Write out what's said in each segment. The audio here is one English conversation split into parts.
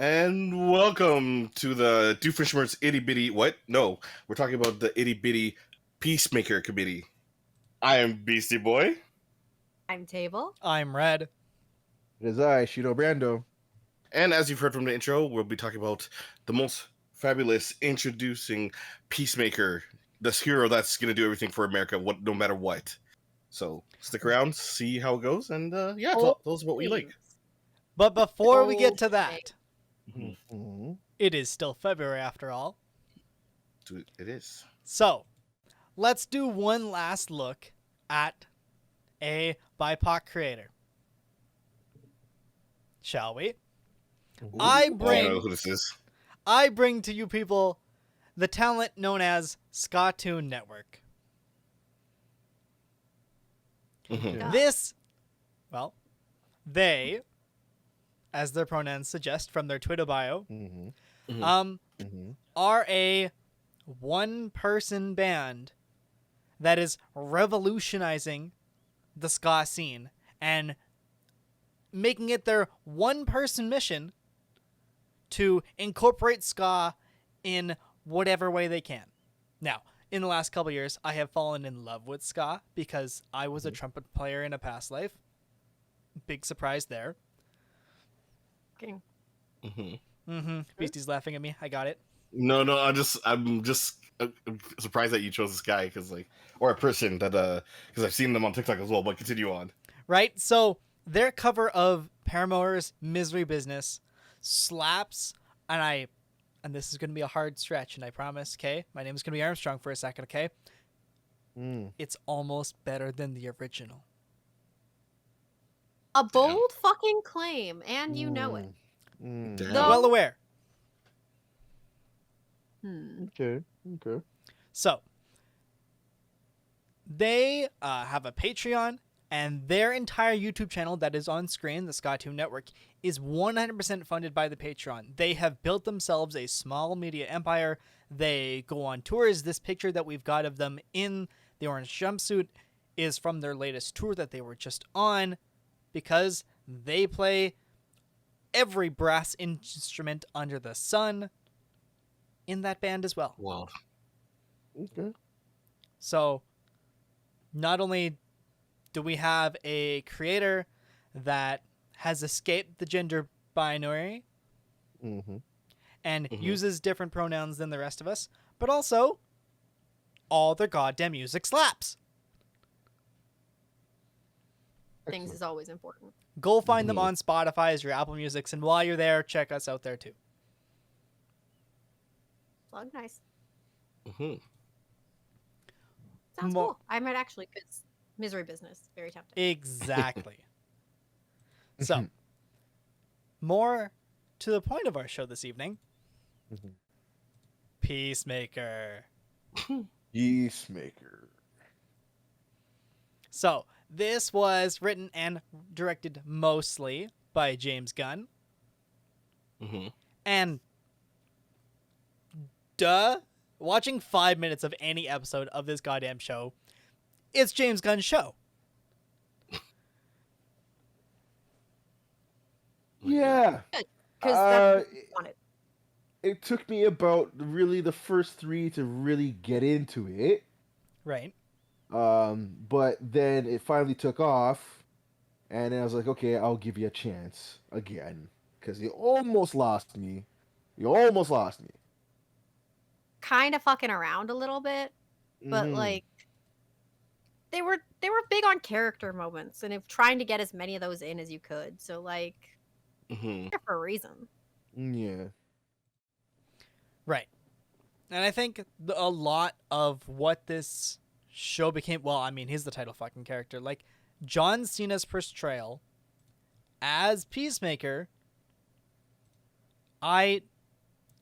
And welcome to the Doofenshmirtz Itty Bitty. What? No, we're talking about the Itty Bitty Peacemaker Committee. I am Beastie Boy. I'm Table. I'm Red. It is I, Shido Brando. And as you've heard from the intro, we'll be talking about the most fabulous introducing Peacemaker, this hero that's going to do everything for America, no matter what. So stick around, see how it goes, and tell us what we like. But before we get to that, Mm-hmm. it is still February after all. It is. So, let's do one last look at a BIPOC creator. Shall we? Ooh, I don't know who this is. I bring to you people the talent known as Scatoon Network. Mm-hmm. They, as their pronouns suggest from their Twitter bio, are a one-person band that is revolutionizing the ska scene and making it their one-person mission to incorporate ska in whatever way they can. Now, in the last couple of years, I have fallen in love with ska because I was a trumpet player in a past life. Big surprise there. Beastie's laughing at me. I got it. No, I'm just surprised that you chose this guy or a person that because I've seen them on TikTok as well. But continue on. Right. So their cover of Paramore's "Misery Business" slaps, and this is going to be a hard stretch, and I promise. Okay, my name is going to be Armstrong for a second. Okay, It's almost better than the original. A bold fucking claim, and you know it. Well aware. Okay. So, they have a Patreon, and their entire YouTube channel that is on screen, the Scatoon Network, is 100% funded by the Patreon. They have built themselves a small media empire. They go on tours. This picture that we've got of them in the orange jumpsuit is from their latest tour that they were just on, because they play every brass instrument under the sun in that band as well. Wow. Okay. So, not only do we have a creator that has escaped the gender binary and uses different pronouns than the rest of us, but also all their goddamn music slaps. Things is always important. Go find them on Spotify as your Apple Musics, and while you're there, check us out there too. Plug nice. Mm-hmm. Sounds cool. I might actually, because Misery Business, very tempting. Exactly. So, more to the point of our show this evening. Peacemaker. Peacemaker. So, this was written and directed mostly by James Gunn. And watching 5 minutes of any episode of this goddamn show, it's James Gunn's show. Yeah. Because that's what you wanted. It took me about really the first 3 to really get into it. Right. But then it finally took off, and then I was like, okay, I'll give you a chance again, because you almost lost me. Kind of fucking around a little bit, but like they were big on character moments and trying to get as many of those in as you could. So like, there for a reason. Yeah. Right. And I think a lot of what this show became, well, I mean, he's the title fucking character. Like, John Cena's portrayal as Peacemaker,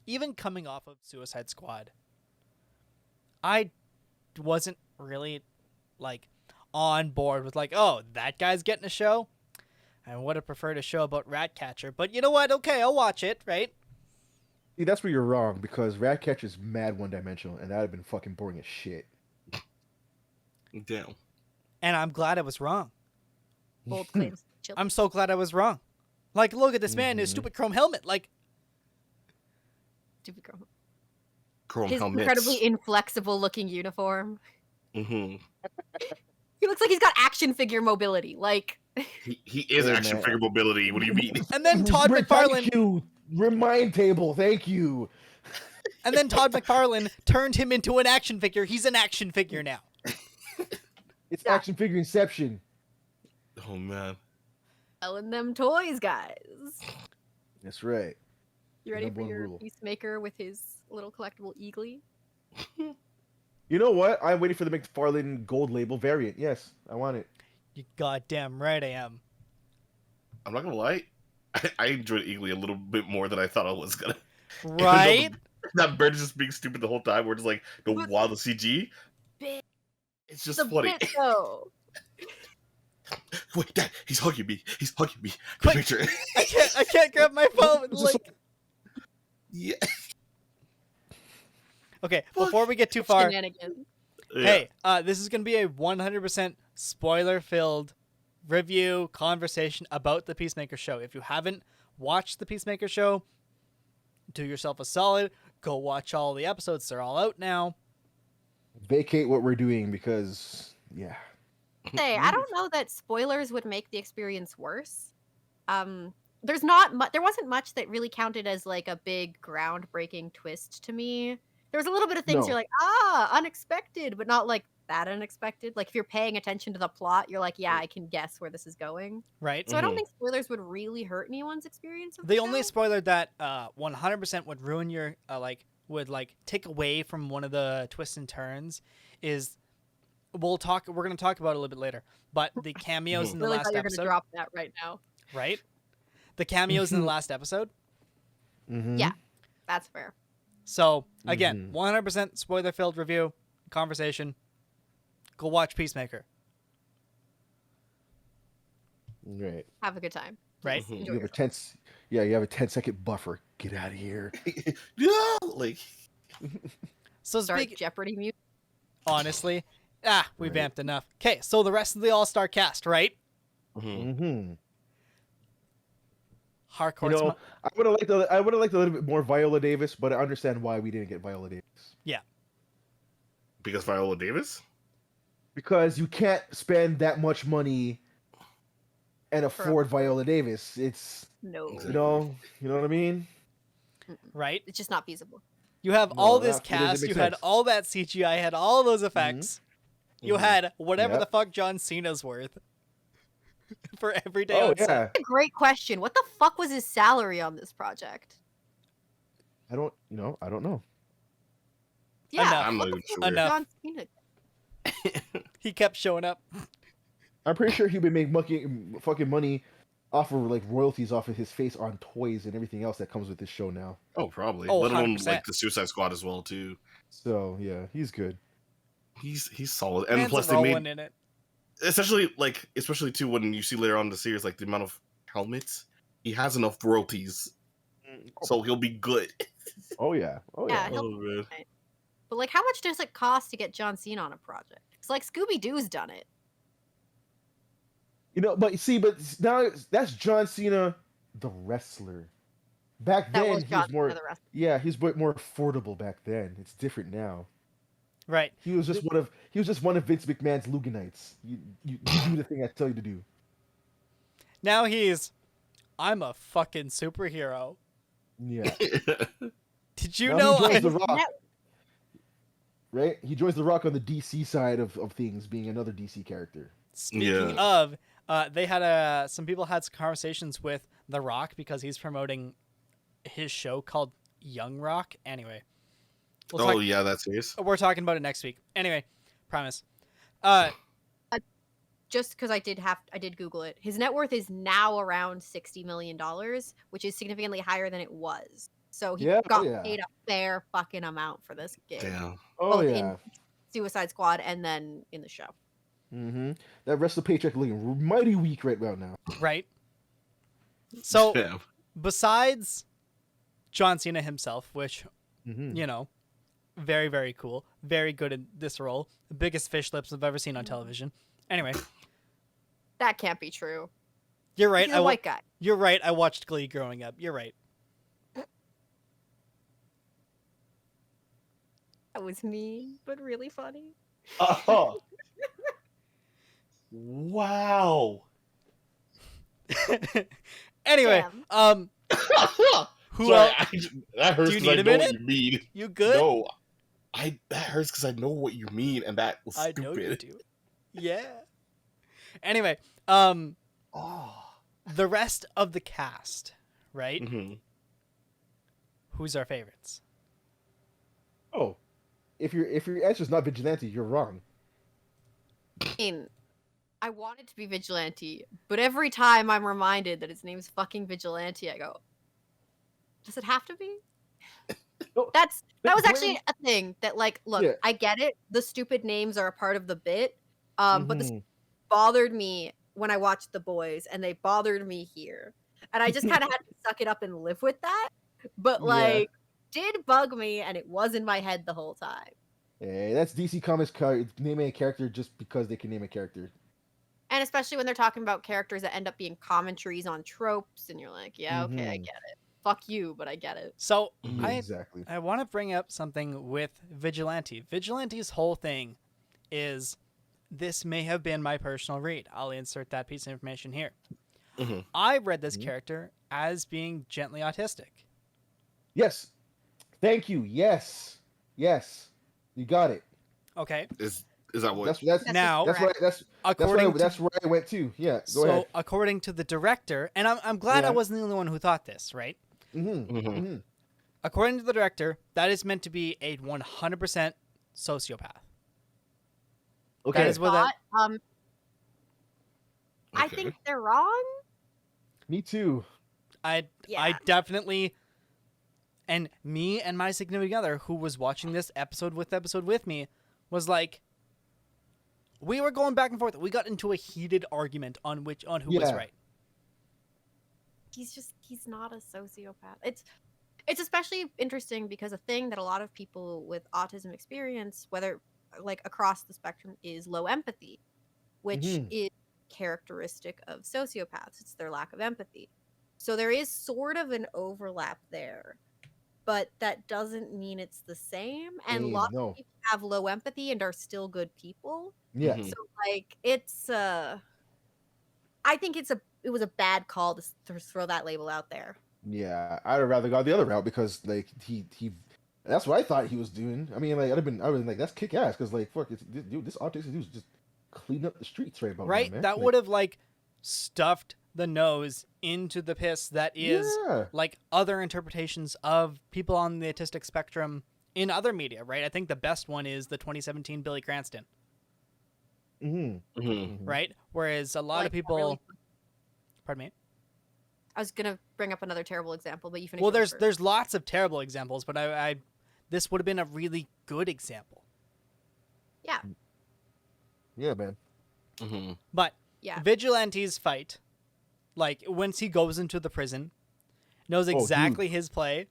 even coming off of Suicide Squad, I wasn't really, like, on board with, like, oh, that guy's getting a show? I would have preferred a show about Ratcatcher, but you know what? Okay, I'll watch it, right? See, that's where you're wrong, because Ratcatcher's mad one-dimensional, and that would have been fucking boring as shit. Damn. And I'm glad I was wrong. Bold claims. I'm so glad I was wrong. Like, look at this man in his stupid chrome helmet. Like, Stupid chrome. Chrome His helmets. incredibly inflexible looking uniform. Mm-hmm. He looks like he's got action figure mobility. Like He is Hey, action man. figure mobility. What do you mean? And then Todd Thank McFarlane. you. Remind table. Thank you. And then Todd McFarlane turned him into an action figure. He's an action figure now. It's Yeah. action figure Inception. Oh man. selling them toys, guys. That's right. You ready Number for one your rule. Peacemaker with his little collectible eagly? You know what? I'm waiting for the McFarlane gold label variant. Yes, I want it. You goddamn right I am. I'm not gonna lie. I enjoyed Eagly a little bit more than I thought I was gonna. Even though Right? that bird is just being stupid the whole time. We're just like the But- wild CG. Bit, It's just the funny. bit though. Wait, Dad, he's hugging me. He's hugging me. Quick. Picture. I can't grab my phone. It's just Like, Yeah. okay, before we get too far, Shenanigans. hey, this is gonna be a 100% spoiler-filled review conversation about the Peacemaker show. If you haven't watched the Peacemaker show, do yourself a solid. Go watch all the episodes. They're all out now. vacate what we're doing because Say, I don't know that spoilers would make the experience worse. There's not there wasn't much that really counted as like a big groundbreaking twist to me. There was a little bit of things No. you're like, unexpected, but not like that unexpected. Like if you're paying attention to the plot, you're like, yeah, I can guess where this is going. Right? So I don't Mhm. think spoilers would really hurt anyone's experience of The the only show. spoiler that 100% would ruin your would take away from one of the twists and turns is we're going to talk about it a little bit later, but the cameos in the really last thought you were episode, gonna drop that right now. right? The cameos in the last episode. Yeah. That's fair. So, again, 100% spoiler filled review conversation. Go watch Peacemaker, right. Have a good time. right? Mhm. Enjoy You have a yourself. tense. Yeah, you have a 10-second buffer. Get out of here. Yeah. Like. So Start speak Jeopardy music. honestly, we Right. vamped enough. Okay, so the rest of the All-Star cast, right? Mhm. Mm-hmm. Hardcore. You know, I would have liked a little bit more Viola Davis, but I understand why we didn't get Viola Davis. Because Viola Davis. Because you can't spend that much money and afford Viola Davis. It's No. Exactly. you know what I mean? right? It's just not feasible. You have No, all this that doesn't cast, make you had sense. all that CGI, had all those effects. You Mhm. had whatever Yep. the fuck John Cena's worth for every day Oh on set. yeah. That's a great question. What the fuck was his salary on this project? I don't know. Yeah, Enough. I'm what not the even fuck sure. was Enough. John Cena? He kept showing up. I'm pretty sure he would make fucking money off of like royalties off of his face on toys and everything else that comes with this show now. Oh, probably. Oh, Let alone 100%. like the Suicide Squad as well too. So yeah, he's good. He's solid. And Man's plus they rolling made in it. especially too when you see later on in the series like the amount of helmets he has enough royalties, so he'll be good. Oh yeah. Oh Yeah, yeah. he'll- Oh man. But like, how much does it cost to get John Cena on a project? It's like Scooby Doo's done it. You know, but now that's John Cena, the wrestler. Back That then was he John was more. Cena the rest. Yeah, he's more affordable back then. It's different now. Right. He was just one of Vince McMahon's Luganites. You do the thing I tell you to do. Now I'm a fucking superhero. Yeah. Did you Now know he joins I, the Rock, Net- right? He joins the Rock on the DC side of things, being another DC character. speaking Yeah. of, they had some people had some conversations with The Rock because he's promoting his show called Young Rock. Anyway, Oh yeah, that's his. we're talking about it next week. Anyway, promise. Just because I did Google it. His net worth is now around $60 million, which is significantly higher than it was. So he Yeah, got yeah. paid a fair fucking amount for this gig. Damn. Oh Both yeah. in Suicide Squad and then in the show. Mm-hmm. That rest of the paycheck looking mighty weak right about now. Right. So Damn. besides John Cena himself, which Mm-hmm. you know, very very cool, very good in this role, the biggest fish lips I've ever seen on television. Anyway, That can't be true. you're right. He's a white guy. You're right. I watched Glee growing up. You're right. That was mean, but really funny. Oh. Wow. Anyway, Damn. who Sorry, else? that hurts Do you because I need a know what minute? you mean. You good? No, that hurts because I know what you mean, and that was I stupid. know you do. Yeah. Anyway, Oh. the rest of the cast, right? Mm-hmm. Who's our favorites? Oh, if your answer's not vigilante, you're wrong. I mean, I want it to be Vigilante, but every time I'm reminded that his name's fucking Vigilante, I go, does it have to be? No, That was when- actually a thing that, like, look, Yeah. I get it. The stupid names are a part of the bit, but this Mhm. bothered me when I watched The Boys, and they bothered me here, and I just kind of had to suck it up and live with that. But Yeah. like, did bug me, and it was in my head the whole time. Hey, that's DC Comics naming a character just because they can name a character. And especially when they're talking about characters that end up being commentaries on tropes, and you're like, yeah, okay, I Mhm. get it. Fuck you, but I get it. So Yeah, exactly. I want to bring up something with Vigilante. Vigilante's whole thing is this may have been my personal read. I'll insert that piece of information here. Mm-hmm. I read this Mhm. character as being gently autistic. Yes. Thank you. Yes. Yes. You got it. Okay. Is that what? That's Now- that's what that's According to that's where I went to. Yeah. Go so ahead. according to the director, and I'm glad I Yeah. wasn't the only one who thought this, right? Mm-hmm. Mhm. Mm-hmm. According to the director, that is meant to be a 100% sociopath. Okay. That is what that. Thought, I Okay. think they're wrong. Me too. I Yeah. definitely, and me and my significant other who was watching this episode with me was like, we were going back and forth. We got into a heated argument on who was Yeah. right. He's not a sociopath. It's especially interesting because a thing that a lot of people with autism experience, whether like across the spectrum, is low empathy, which Mhm. is characteristic of sociopaths. It's their lack of empathy. So there is sort of an overlap there, but that doesn't mean it's the same. And Hey, lots no. of people have low empathy and are still good people. Yeah. Mhm. So like it's I think it was a bad call to throw that label out there. Yeah. I'd have rather gone the other route because like he that's what I thought he was doing. I mean, like I was like, that's kick ass because like fuck, this autistic dude's just cleaning up the streets right about now, Right? man. That Like, would have like stuffed the nose into the piss that is yeah. like other interpretations of people on the autistic spectrum in other media, right? I think the best one is the 2017 Billy Cranston, Mm-hmm. Mhm. right? Whereas a lot of Like, people, really- pardon me. I was gonna bring up another terrible example, but you finished. Well, yours there's first. lots of terrible examples, but I this would have been a really good example. Yeah, Yeah, man. Mhm. But yeah. Vigilante's fight, like once he goes into the prison, knows dude. exactly his play,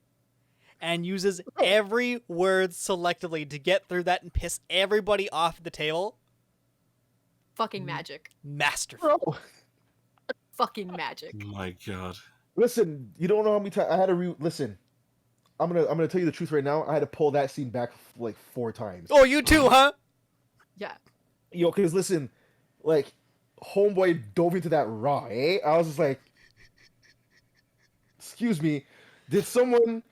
and uses every word selectively to get through that and piss everybody off the table. Fucking magic. Masterful. Bro, Fucking magic. My God. listen, you don't know how many times I had to listen. I'm gonna tell you the truth right now. I had to pull that scene back like 4 times. Oh, you too, huh? Yeah. Yo, because listen, like, homeboy dove into that raw, eh? I was just like, excuse me, did someone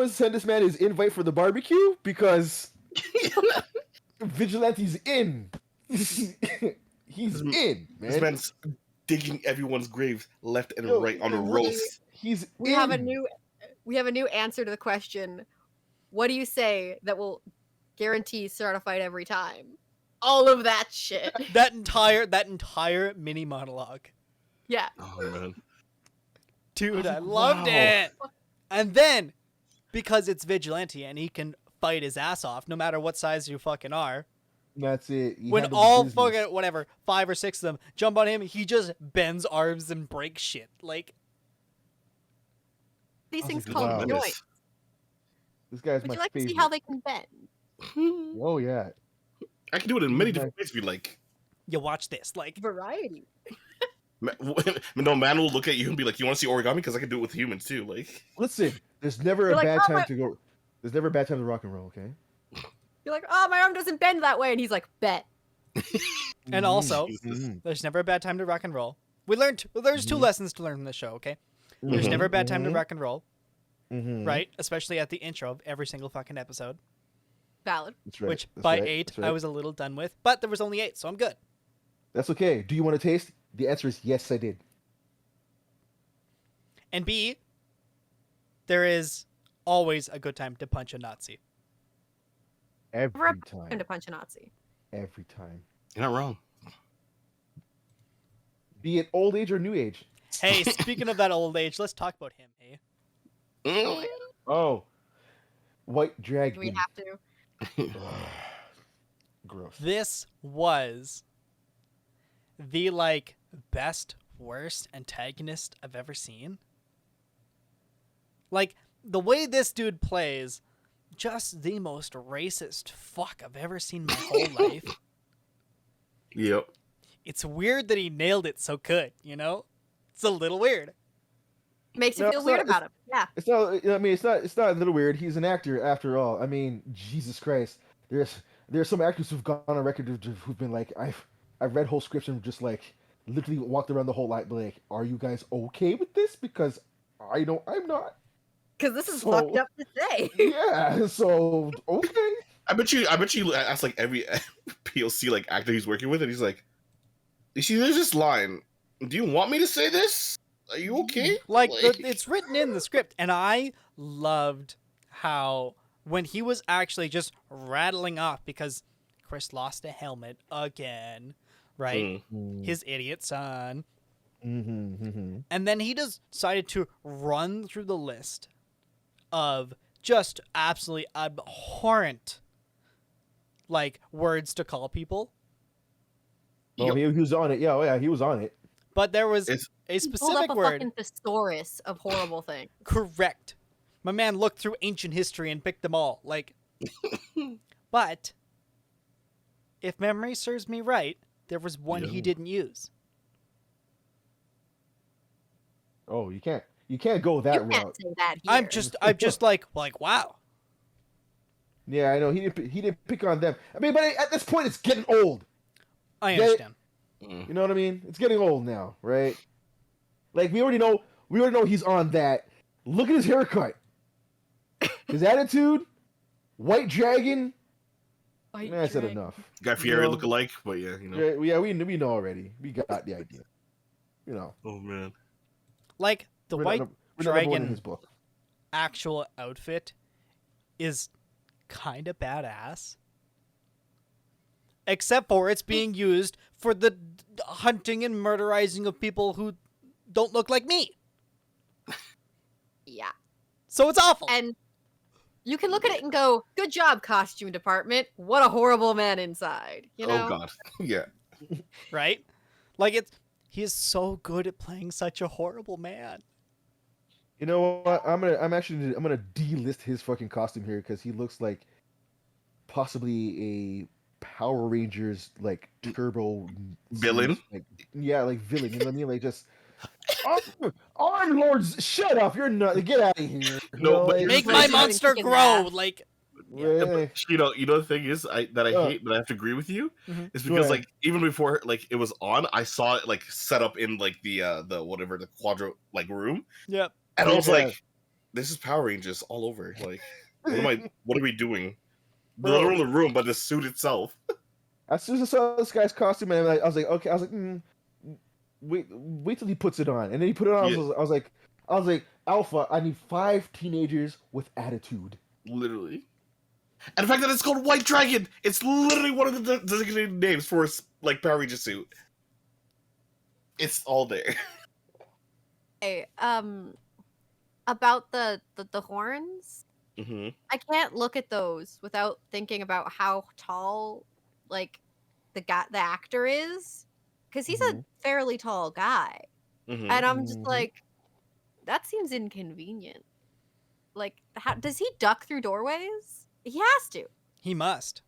send this man his invite for the barbecue? Because Vigilante's in. He's in, man. This man's digging everyone's graves left and Yo, right on a we- roast. He's We in. have a new answer to the question. What do you say that will guarantee start a fight every time? All of that shit. That entire mini monologue. Yeah. Oh man. Dude, I Oh, loved wow. it. And then, because it's Vigilante and he can fight his ass off no matter what size you fucking are, That's it. He when handled all business. fucking, whatever, 5 or 6 of them jump on him, he just bends arms and breaks shit. Like, These Oh, things wow. called Tremendous. joints. This guy's Would my you like favorite. to see how they can bend? Oh yeah. I can do it in many He's different ways. Be like, you watch this. Like, Variety. no man will look at you and be like, "You want to see origami? Because I can do it with humans too." Like, Listen, there's never You're a like, bad "Oh, time my-" to go. There's never a bad time to rock and roll. Okay. You're like, oh, my arm doesn't bend that way, and he's like, bet. And also, Jesus. there's never a bad time to rock and roll. There's two lessons to learn from this show, okay? There's never a bad time to rock and roll, right? Especially at the intro of every single fucking episode. Valid. That's right. Which That's by right. 8, That's right. I was a little done with, but there was only 8, so I'm good. That's okay. Do you want to taste? The answer is yes, I did. And B, there is always a good time to punch a Nazi. Every Never time. time to punch a Nazi. Every time. You're not wrong. Be it old age or new age. Hey, speaking of that old age, let's talk about him, hey? Mm. Oh. White Do dragon. we have to? Gross. This was the, like, best, worst antagonist I've ever seen. Like, the way this dude plays, just the most racist fuck I've ever seen in my whole life. Yep. It's weird that he nailed it so good, you know? It's a little weird. Makes you No, feel it's weird not- about him. Yeah. It's not. I mean, it's not a little weird. He's an actor after all. I mean, Jesus Christ. There's some actors who've gone on record who've been like, I've read whole scripts and just like literally walked around the whole lot, like, are you guys okay with this? Because I'm not. Because this is So- fucked up to say. Yeah. So okay. I bet you ask like every POC like actor he's working with, and he's like, "You see, there's this line. Do you want me to say this? Are you okay?" Like, it's written in the script, and I loved how when he was actually just rattling off because Chris lost a helmet again, right? His idiot son. And then he decided to run through the list of just absolutely abhorrent, like, words to call people. Oh, he was on it. Yeah, oh, yeah, he was on it. But there was It's- a He pulled specific up a word. fucking thesaurus of horrible things. Correct. My man looked through ancient history and picked them all. Like, but if memory serves me right, there was one he Yeah. didn't use. Oh, you can't go that You route. can't say that here. I'm just like wow. Yeah, I know he didn't pick on them. I mean, but at this point, it's getting old. I Yeah. understand. You know what I mean? It's getting old now, right? Like we already know he's on that. Look at his haircut, his attitude, white dragon. White I said dragon. enough. Guy Fieri No. look alike, but yeah, you know. Yeah, we know already. We got the idea. You know, Oh man. Like the we're white not number one in dragon his book. actual outfit is kind of badass. Except for it's being used for the hunting and murderizing of people who don't look like me. Yeah. So it's awful. And you can look at it and go, good job, costume department. What a horrible man inside. You know? Oh god. Yeah. Right? Like he is so good at playing such a horrible man. You know what? I'm gonna delist his fucking costume here because he looks like possibly a Power Rangers like turbo Villain? like, yeah, like villain. You know what I mean? Like just Arm Lords, shut up! You're not. Get out of here. No, but like, Make It's my like- monster Kicking grow. ass. Like Yeah, but, you know the thing is I Uh. hate, but I have to agree with you. Mhm. Is because Right. like even before like it was on, I saw it like set up in like the whatever the quadro like room, yep. and I was Yeah. like, "This is Power Rangers all over." Like, what are we doing? Bro. Not only the room, but the suit itself. As soon as I saw this guy's costume, and I was like, okay. I was like, wait till he puts it on, and then he put it on. Yeah. I was like, Alpha, I need 5 teenagers with attitude. Literally. And the fact that it's called White Dragon, it's literally one of the designated names for like Power Ranger suit. It's all there. Hey, about the horns, Mm-hmm. I can't look at those without thinking about how tall, like, the actor is, because he's a fairly tall guy, Mm-hmm. and I'm just Mhm. like, that seems inconvenient. Like, how does he duck through doorways? He has to. He must.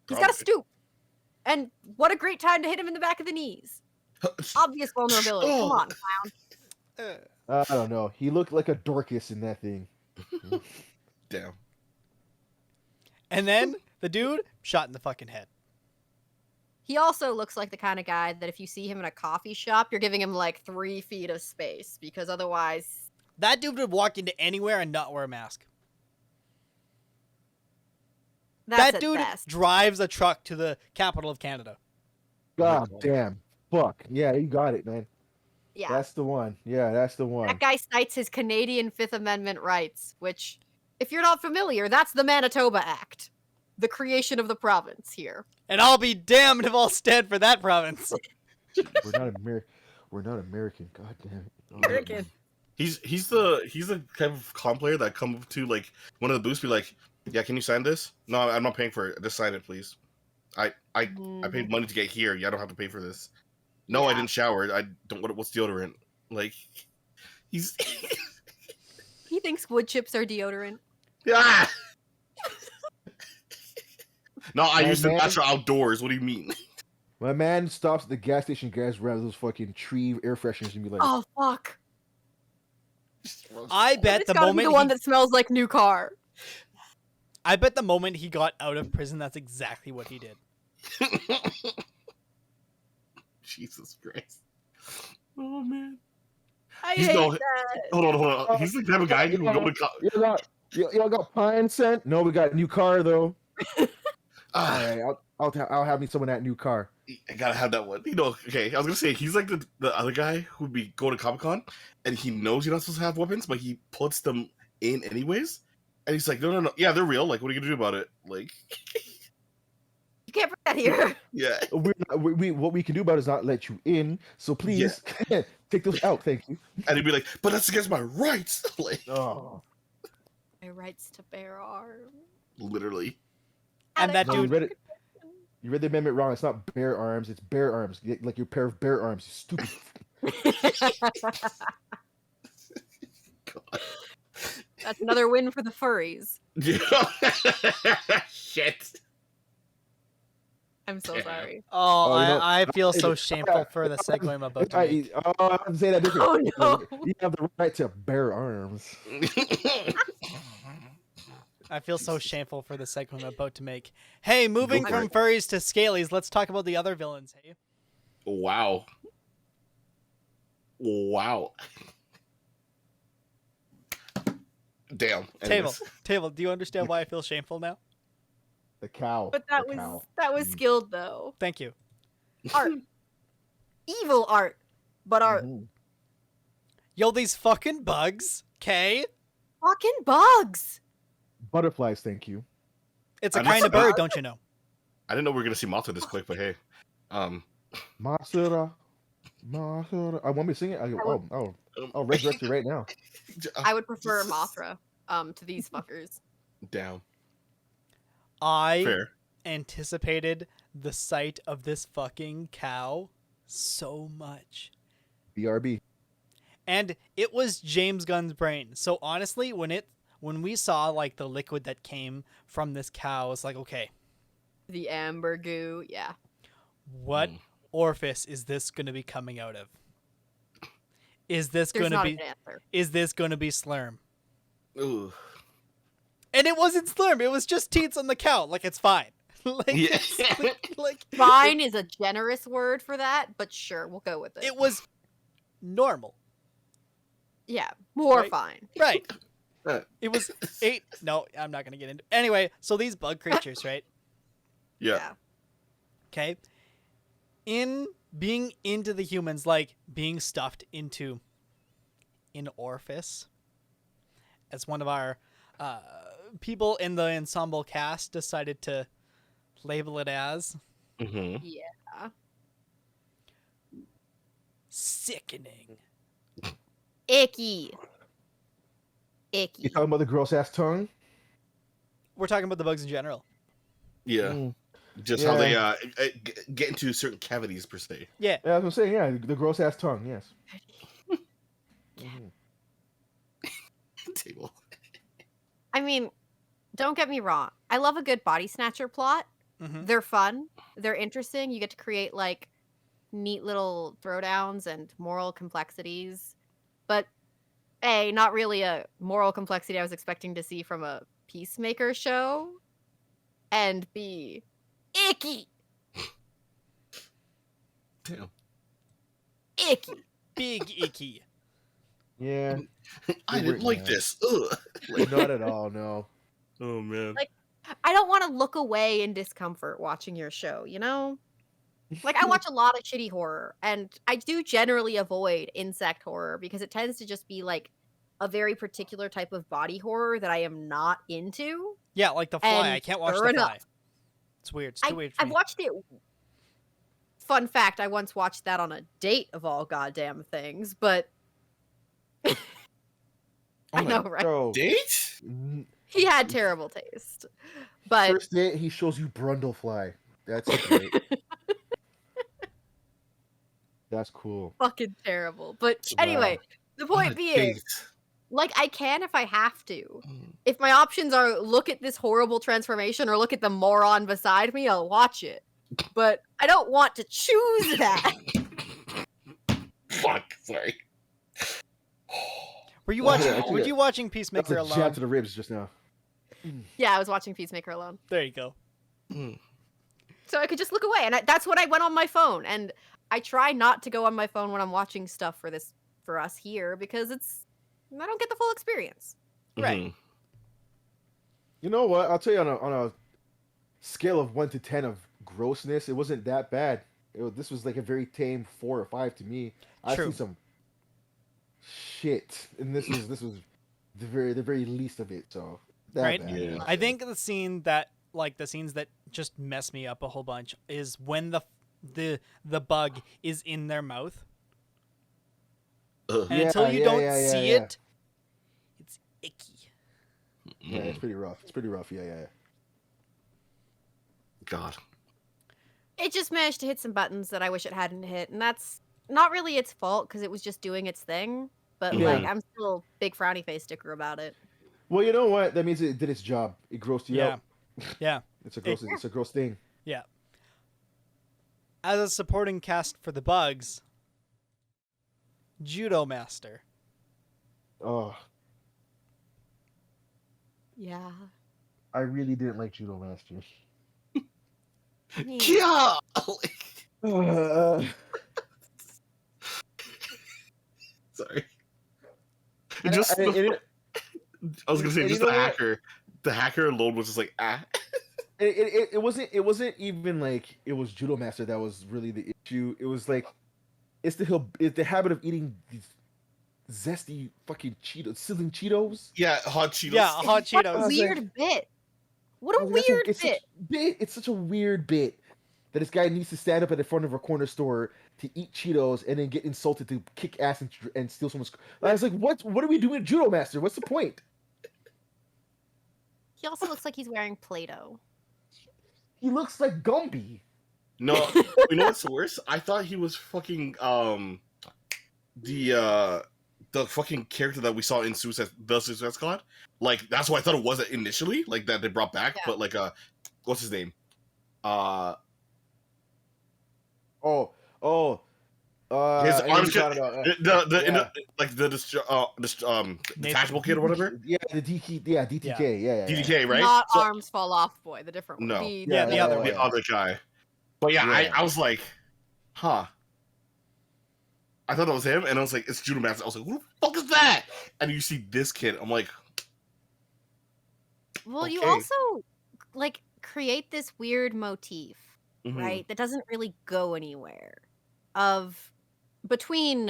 He's got to Probably. stoop. And what a great time to hit him in the back of the knees. Obvious vulnerability. Come on, clown. I don't know. He looked like a Dorcas in that thing. Damn. And then The dude shot in the fucking head. He also looks like the kind of guy that if you see him in a coffee shop, you're giving him like 3 feet of space because otherwise. That dude would walk into anywhere and not wear a mask. That's That at dude best. drives a truck to the capital of Canada. God damn. Fuck. Yeah, you got it, man. Yeah. That's the one. Yeah, that's the one. That guy cites his Canadian Fifth Amendment rights, which, if you're not familiar, that's the Manitoba Act, the creation of the province here. And I'll be damned if I'll stand for that province. We're not American. We're not American. God damn it. American. He's the kind of con player that come up to like one of the booths, be like, "Yeah, can you sign this? No, I'm not paying for it. Just sign it, please. I paid money to get here. Yeah, I don't have to pay for this. No, I Yeah. didn't shower. I don't. What's deodorant? Like, he's He thinks wood chips are deodorant. ah. No, I My use the man- natural outdoors. What do you mean? My man stops at the gas station, grabs those fucking tree air fresheners, and be like, Oh, fuck. I bet It's the gotta be moment the one he, that smells like new car. I bet the moment he got out of prison, that's exactly what he did. Jesus Christ. Oh man. I He's hate no- that. Hold on. He's the type of guy who would go to y'all got pine scent? No, we got a new car though. All Ah, right, I'll have me some of that new car. I gotta have that one. You know, okay, I was gonna say he's like the other guy who'd be going to Comic Con and he knows you're not supposed to have weapons, but he puts them in anyways. And he's like, no. Yeah, they're real. Like, what are you gonna do about it? Like, You can't bring that here. yeah. What we can do about it is not let you in. So please take those out. Thank you. And he'd be like, but that's against my rights. Like, Oh, My rights to bear arms. literally. And that no, dude, you read it. You read the amendment wrong. It's not bear arms. It's bear arms. Like your pair of bear arms. You stupid. God. That's another win for the furries. Shit. I'm so Yeah. sorry. oh, you know, I feel so I- shameful for the segue I'm about to make. I have to say that different. Oh, no. You have the right to bear arms. I feel so shameful for the segue I'm about to make. Hey, moving Go for from furries to scalies, let's talk about the other villains, hey? Wow. Damn. Anyways. Table, do you understand why I feel shameful now? The cow. But that The was cow. skilled though. Thank you. Art. Evil art. But art. Mhm. Yo, these fucking bugs, okay? Fucking bugs. Butterflies. Thank you. It's a I'm kind of not- bird, don't you know? I didn't know we were gonna see Mothra this quick, but hey. Masura. I want me to sing it. I'll resurrect you right now. I would prefer Mothra to these fuckers. Down. I Fair. anticipated the sight of this fucking cow so much. BRB. And it was James Gunn's brain. So honestly, when we saw like the liquid that came from this cow, it's like, okay, The amber goo, yeah. what orifice is this going to be coming out of? Is this There's going to not be an answer. is this going to be Slurm? Ooh. And it wasn't Slurm, it was just teats on the cow. Like, it's fine. like, Yeah. like Fine is a generous word for that, but sure, we'll go with it. it was normal. Yeah, more Right. fine. Right. Uh, It was 8. No, I'm not going to get into. Anyway, so these bug creatures, right? yeah. Okay. In being into the humans, like being stuffed into an orifice, as one of our people in the ensemble cast decided to label it as Mm-hmm. Yeah. sickening. Icky. You Icky. talking about the gross ass tongue? We're talking about the bugs in general. Yeah. Mm. Just how they get into certain cavities per se. Yeah. Yeah, that's what I'm saying. Yeah, the gross ass tongue. Yes. Mhm. Table. I mean, don't get me wrong. I love a good body snatcher plot. Mm-hmm. They're fun. They're interesting. You get to create like neat little throwdowns and moral complexities. But not really a moral complexity I was expecting to see from a Peacemaker show. and be icky. Damn. Icky. Big icky. Yeah. I didn't like this. Ugh. Not at all. No. Oh man. Like, I don't want to look away in discomfort watching your show, you know? Like, I watch a lot of shitty horror, and I do generally avoid insect horror because it tends to just be like a very particular type of body horror that I am not into. Yeah, like The Fly. And I can't watch sure The enough, Fly. It's weird. It's too weird for I've me. watched it. Fun fact, I once watched that on a date of all goddamn things, but I know, right? Bro, Date? He had terrible taste. But first date, he shows you Brundlefly. That's great. That's cool. fucking terrible. But Wow. anyway, the On a point being, date. like, I can if I have to. Mm. If my options are look at this horrible transformation or look at the moron beside me, I'll watch it. But I don't want to choose that. Fuck. Sorry. Were you Well, watching? yeah, Were you watching That's Peacemaker a alone? jab to the ribs just now. Yeah, I was watching Peacemaker alone. There you go. Mm. So I could just look away. And that's when I went on my phone. And I try not to go on my phone when I'm watching stuff for us here because I don't get the full experience. Right. Mhm. You know what? I'll tell you on a scale of 1 to 10 of grossness, it wasn't that bad. This was like a very tame 4 or 5 to me. I've True. seen some shit, and this was the very least of it. So that Right? bad. Yeah. I think the scenes that just mess me up a whole bunch is when the bug is in their mouth, Ugh. and Yeah, until you yeah, don't yeah, see yeah. it, it's icky. Yeah, it's pretty rough. It's pretty rough. Yeah. God. It just managed to hit some buttons that I wish it hadn't hit. And that's not really its fault because it was just doing its thing. But, Yeah. like, I'm still a big frowny face sticker about it. Well, you know what? That means it did its job. It grossed you Yeah. out. Yeah. It's a gross thing. Yeah. As a supporting cast for the bugs, Judo Master. Oh, Yeah. I really didn't like Judo Master. Yeah. Sorry. Just I was gonna say and just you the know what? hacker. The hacker alone was just like It wasn't even like it was Judo Master that was really the issue. It was like it's the habit of eating these zesty fucking Cheetos, sizzling Cheetos. Yeah, hot Cheetos. Yeah, hot What a Cheetos. weird bit. What a I was like, weird it's bit. It's such a weird bit that this guy needs to stand up at the front of a corner store to eat Cheetos and then get insulted to kick ass and steal someone's. I was like, what are we doing, Judo Master? What's the point? He also looks like he's wearing Play-Doh. He looks like Gumby. No, you know what's the worst? I thought he was fucking the fucking character that we saw in Suicide Squad. Like that's what I thought it was initially, like that they brought back. Yeah. But like what's his name? His I know arms what you're get talking about. the detachable kid or whatever. Yeah, the DTK. Yeah. DDK, right? Not So- arms fall off boy, the different one. No. Yeah, the other one. the other guy. But yeah, Yeah. I was like, huh. I thought that was him, and I was like, it's Judo Master. I was like, who the fuck is that? And you see this kid, I'm like, Well, you Okay. also like create this weird motif, mhm. right? That doesn't really go anywhere. Of between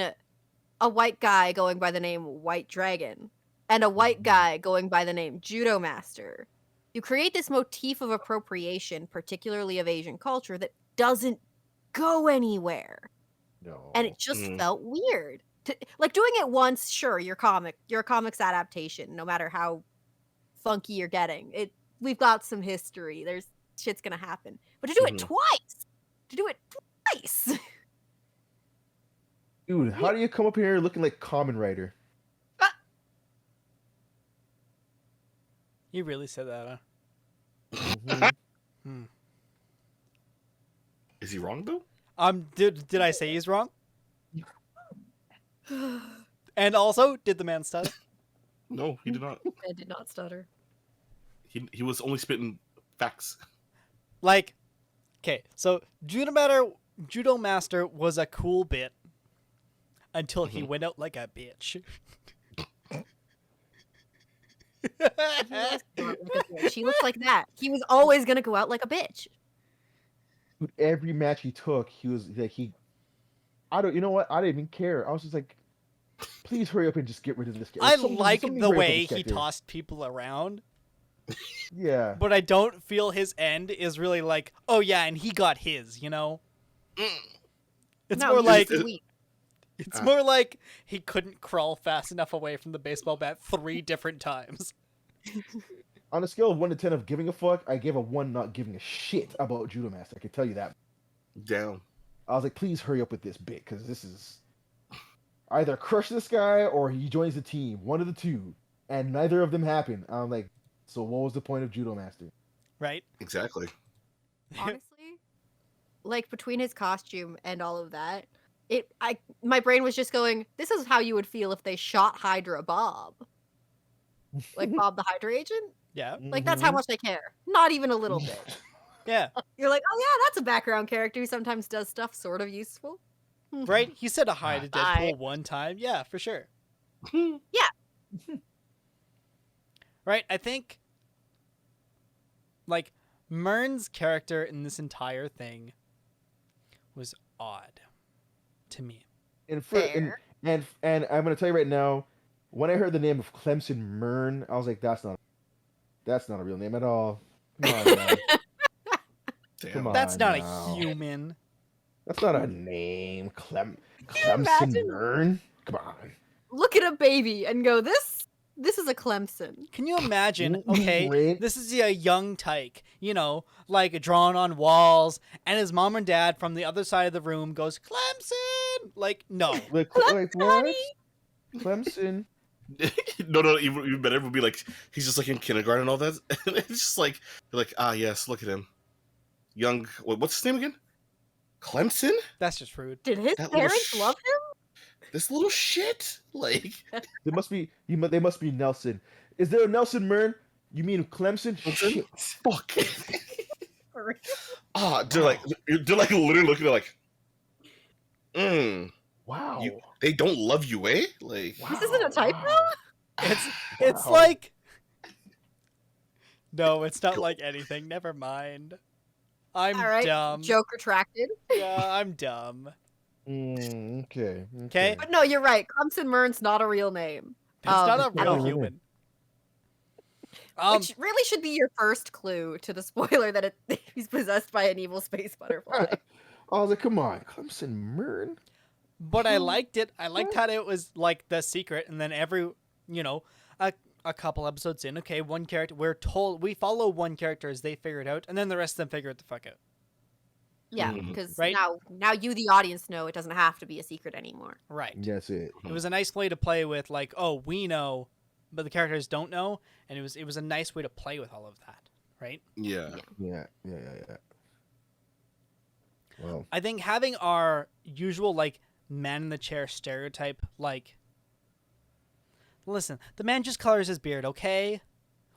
a white guy going by the name White Dragon and a white Mhm. guy going by the name Judo Master. You create this motif of appropriation, particularly of Asian culture, that doesn't go anywhere. No. And it just Mm. felt weird. Like doing it once, sure, your comics adaptation, no matter how funky you're getting. We've got some history. There's shit's gonna happen. But to do it Mhm. twice. Dude, how do you come up here looking like Kamen Rider? You really said that, huh? Mhm. Hmm. Is he wrong though? Did I say he's wrong? And also, did the man stutter? No, he did not. I did not stutter. He was only spitting Facts. Like, okay, so Judo Master was a cool bit until he went out like a bitch. She looks like that. He was always gonna go out like a bitch. Dude, every match he took, he was like you know what? I didn't even care. I was just like, please hurry up and just get rid of this guy. I like the way he tossed people around. Yeah. But I don't feel his end is really like, oh yeah, and he got his, you know? It's No, more he's like sweet. it's more like he couldn't crawl fast enough away from the baseball bat 3 different times. On a scale of 1 to 10 of giving a fuck, I gave a 1 not giving a shit about Judo Master. I can tell you that. Down. I was like, please hurry up with this bit, because this is either crush this guy or he joins the team. One of the two. And neither of them happened. I'm like, so what was the point of Judo Master? Right? Exactly. Honestly, like between his costume and all of that, my brain was just going, this is how you would feel if they shot Hydra Bob. Like Bob the Hydra agent? Yeah. Like that's how much they care. Not even a little bit. Yeah. You're like, oh yeah, that's a background character who sometimes does stuff sort of useful. Right? He said a hi to Bye. Deadpool one time. Yeah, for sure. Yeah. Right? I think like Mern's character in this entire thing was odd to me. And Fair. I'm gonna tell you right now, when I heard the name of Clemson Mern, I was like, that's not a real name at all. Come on, man. Come on, That's not now. a human. That's not a name. Clemson imagine? Mern. Come on. Look at a baby and go, this is a Clemson. Can you imagine? Right. Okay, this is a young tyke, you know, like drawn on walls, and his mom and dad from the other side of the room goes, Clemson! Like, no. Like what? Clemson. No, even better would be like he's just like in kindergarten and all that. And it's just like they're like, ah, yes, look at him, young. What's his name again? Clemson. That's just rude. Did his That little parents love him? This little shit. Like They must be Nelson. Is there a Nelson Mern? You mean Clemson? Shit. fuck. They're like literally looking at like, Wow. they don't love you, eh? Like, This isn't a typo? It's Wow. like no, it's not like anything. Never mind. I'm All right, dumb. joke retracted. Yeah, I'm dumb. Okay. Okay. But no, you're right. Clemson Mern's not a real name. It's not a at real all. human. Which really should be your first clue to the spoiler that he's possessed by an evil space butterfly. I was like, come on, Clemson Mern. But I liked it. I liked how it was like the secret, and then a couple episodes in, okay, one character, we follow one character as they figure it out, and then the rest of them figure it the fuck out. Yeah, Mhm. because Right? now you, the audience, know it doesn't have to be a secret anymore. Right. That's it. It was a nice way to play with, like, oh, we know, but the characters don't know, and it was a nice way to play with all of that, right? yeah. Yeah. Well, I think having our usual, like, man in the chair stereotype, like, listen, the man just colors his beard, okay?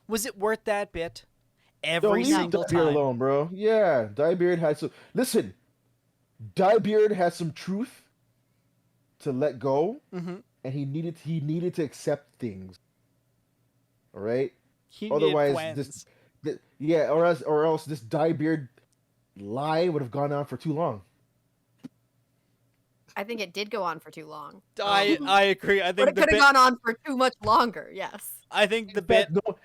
Was it worth that bit? Every single Diebeard time. alone, bro. Yeah, Diebeard had some. Listen, Diebeard had some truth to let go, Mm-hmm. and he needed to accept things. All right. He Otherwise, needed twins. or else this Diebeard lie would have gone on for too long. I think it did go on for too long. I agree. I But think it the could have bit. gone on for too much longer, yes. I think the In fact, bit. no.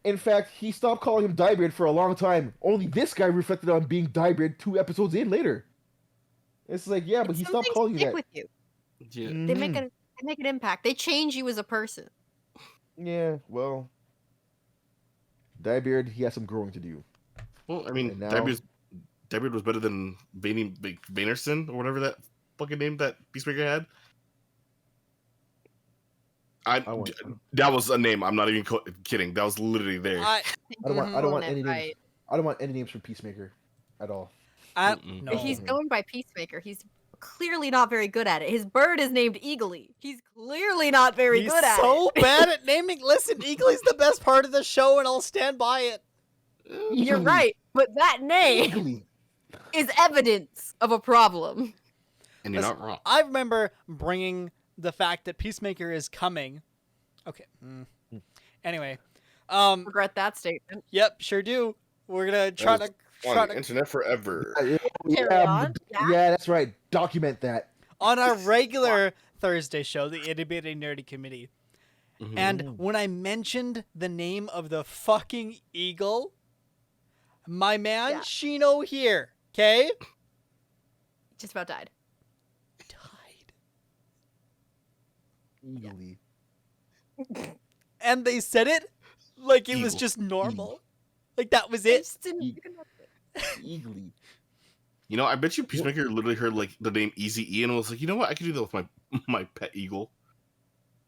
In fact, he stopped calling him Diebeard for a long time. Only this guy reflected on being Diebeard 2 episodes in later. It's like, yeah, but he Some stopped things calling you stick that. with you. Yeah. They make Mhm. an impact. They change you as a person. Yeah, well, Diebeard, he has some growing to do. Well, I mean, And now- Diebeard was better than Vaynerson or whatever that fucking name that Peacemaker had. That was a name. I'm not even kidding. That was literally there. I don't want Pulling any it names. right. I don't want any names from Peacemaker at all. Mm-mm. No. If he's going by Peacemaker, he's clearly not very good at it. His bird is named Eagly. He's clearly not very He's good at so it. bad at naming. Listen, Eagly's the best part of the show, and I'll stand by it. You're right, but that name Eagly. is evidence of a problem. And you're not wrong. I remember bringing the fact that Peacemaker is coming. Okay. Anyway. Regret that statement. Yep, sure do. We're gonna try That to on the internet forever. Carry on. Yeah, that's right. Document that. on our regular Thursday show, the Itty Bitty Nerdy Committee. Mhm. And when I mentioned the name of the fucking eagle, my man Yeah. Shino here, okay? Just about died. Died. Eagly. And they said it like it was Eagle. just normal. Like that was I it. just didn't Eag- recognize it. Eagly. You know, I bet you Peacemaker literally heard like the name Easy E and was like, you know what, I could do that with my pet eagle.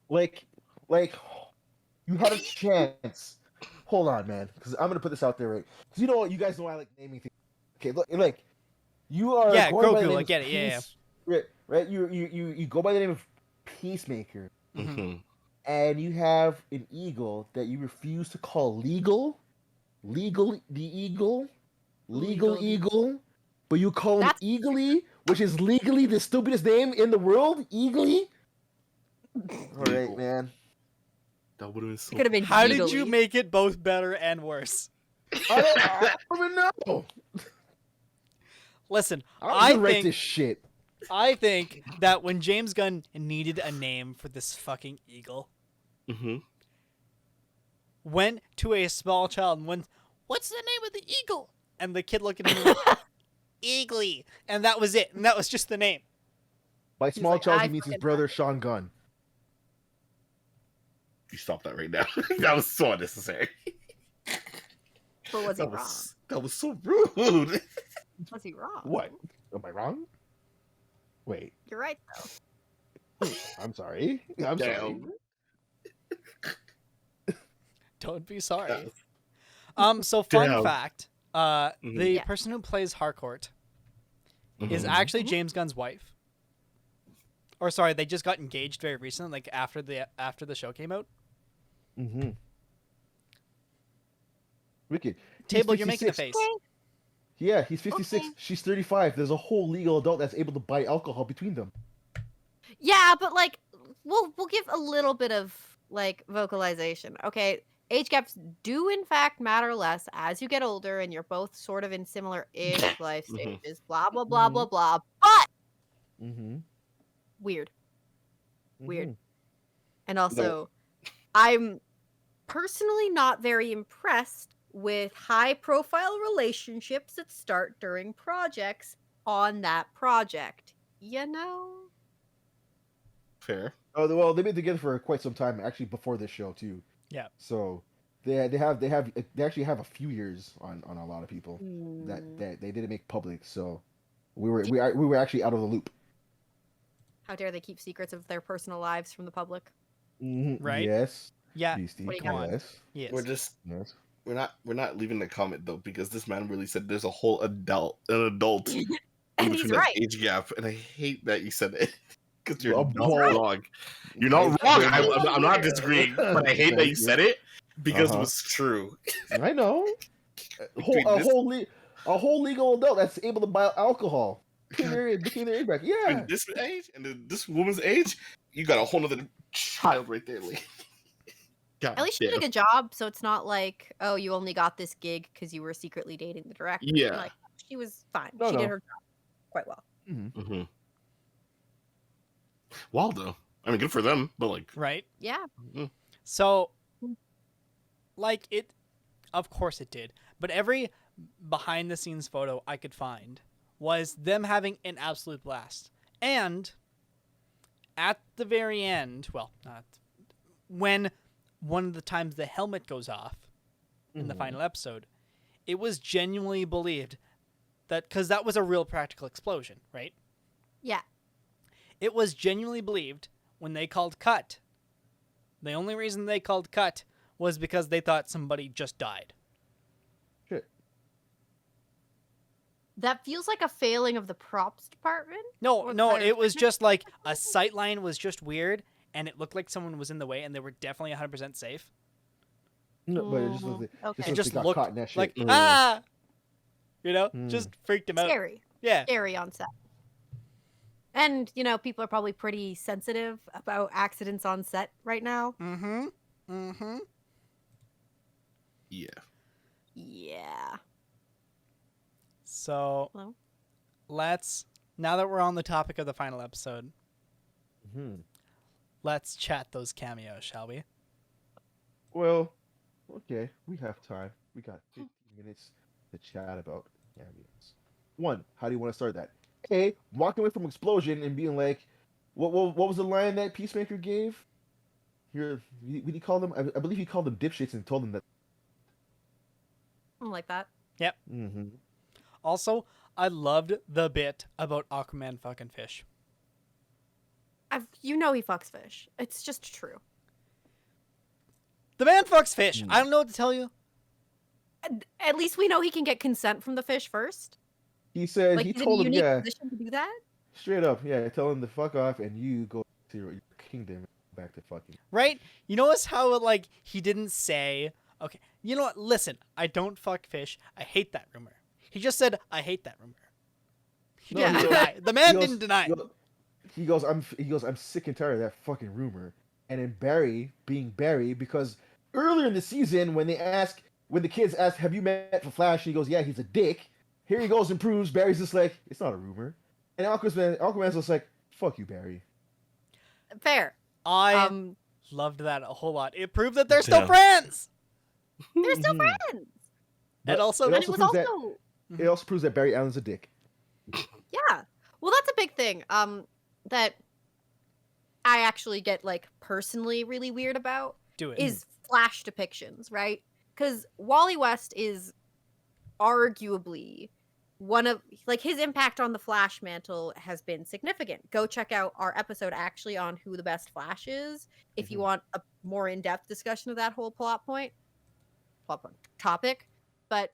Like, you had a chance. Hold on, man, because I'm gonna put this out there, right? Because you know what, you guys know I like naming things. Okay, look, like you are Yeah, going by the Grogu, name I of get it, yeah, Peace- right. You go by the name of Peacemaker, Mhm. Mm-hmm. and you have an eagle that you refuse to call legal, the eagle, legal Legal. eagle, but you call him That's- Eagly, which is legally the stupidest name in the world, Eagly. All right, Eagle. man. That would have been so. It could have been. How did you Giggly. make it both better and worse? I don't even know. Listen, I I write think this shit. I think that when James Gunn needed a name for this fucking eagle, Mm-hmm. went to a small child and went, "What's the name of the eagle?" And the kid looked at him and went, "Eagly," and that was it. And that was just the name. By small like, child, I he means his fucking brother love it. Sean Gunn. You stop that right now. That was so unnecessary. But was he That wrong? was so rude. Was he wrong? What? Am I wrong? Wait, You're right though. I'm sorry. I'm sorry. Damn. Don't be sorry. Yeah. So fun Damn. fact, the Yeah. person who plays Harcourt is Mhm. actually James Gunn's wife. Or sorry, they just got engaged very recently, like after the show came out. Mm-hmm. Wicked. He's Table, you're making a 56. face. Yeah, he's 56. Okay. She's 35. There's a whole legal adult that's able to buy alcohol between them. Yeah, but like we'll give a little bit of like vocalization. Okay, age gaps do in fact matter less as you get older and you're both sort of in similar-ish life Mhm. stages. Blah blah blah blah blah. But Mm-hmm. weird. Weird. Mhm. And also, I'm personally not very impressed with high-profile relationships that start during projects on that project. You know? Fair. Oh, well, they've been together for quite some time, actually, before this show too. Yeah. So they actually have a few years on a lot of people that they didn't make public. So we were actually out of the loop. How dare they keep secrets of their personal lives from the public? Mm-hmm. Right? Yes. Yeah. Beastie. What do you Come on. Yes. Yes. Yes. We're not leaving the comment though, because this man really said there's a whole adult in And he's between that right. age gap, and I hate that you said it because you're Well, not well, wrong. You're not wrong. I'm not disagreeing, but I hate that you said it because it was true. I know. Between A this- whole legal adult that's able to buy alcohol between their age bracket. Yeah. between this age and then this woman's age, you got a whole other child right there. Like, God At least she did a damn. good job, so it's not like, oh, you only got this gig because you were secretly dating the director. Yeah. Like, she was fine. No, she no. did her job quite well. Mm-hmm. Wow, though. I mean, good for them, but like, Right? Yeah. So, like, it, of course it did. But every behind the scenes photo I could find was them having an absolute blast. And at the very end, well, not when one of the times the helmet goes off in the final episode, it was genuinely believed that, because that was a real practical explosion, right? Yeah. It was genuinely believed when they called cut. The only reason they called cut was because they thought somebody just died. Shit. That feels like a failing of the props department. No, Or no, better it was treatment? just like a sight line was just weird, and it looked like someone was in the way, and they were definitely 100% safe. No, but it just looks like, Okay. just It looks just like got looked caught in that shit. like, earlier. just freaked him out. Scary. Yeah. Scary on set. And, people are probably pretty sensitive about accidents on set right now. Mm-hmm. Mm-hmm. Yeah. Yeah. So Hello? now that we're on the topic of the final episode, Mhm. let's chat those cameos, shall we? Well, okay, we have time. We got 15 minutes to chat about cameos. One, how do you want to start that? A, walking away from explosion and being like, what was the line that Peacemaker gave? Here, what did he call them? I believe he called them dipshits and told them that. I don't like that. Yep. Mm-hmm. Also, I loved the bit about Aquaman fucking fish. He fucks fish. It's just true. The man fucks fish. I don't know what to tell you. At least we know he can get consent from the fish first. He said Like, he he's in a told him, unique yeah, position to do that. straight up, yeah, tell him to fuck off and you go to your kingdom back to fucking. Right? You notice how, like, he didn't say, okay, you know what? Listen, I don't fuck fish. I hate that rumor. He just said, I hate that rumor. He Yeah. didn't deny it. The man He goes- didn't deny it. He goes, I'm sick and tired of that fucking rumor. And then Barry being Barry, because earlier in the season when the kids ask, have you met the Flash? He goes, yeah, he's a dick. Here he goes and proves Barry's just like, it's not a rumor. And Aquaman's just like, fuck you, Barry. Fair. I loved that a whole lot. It proved that they're still Yeah. friends. They're still Mhm. friends. And also, And it was proves also it also proves that Barry Allen's a dick. yeah. Well, that's a big thing. That I actually get like personally really weird about do it. is Flash depictions, right? Because Wally West is arguably one of like his impact on the Flash mantle has been significant. Go check out our episode actually on who the best Flash is if you Mhm. want a more in-depth discussion of that whole topic. But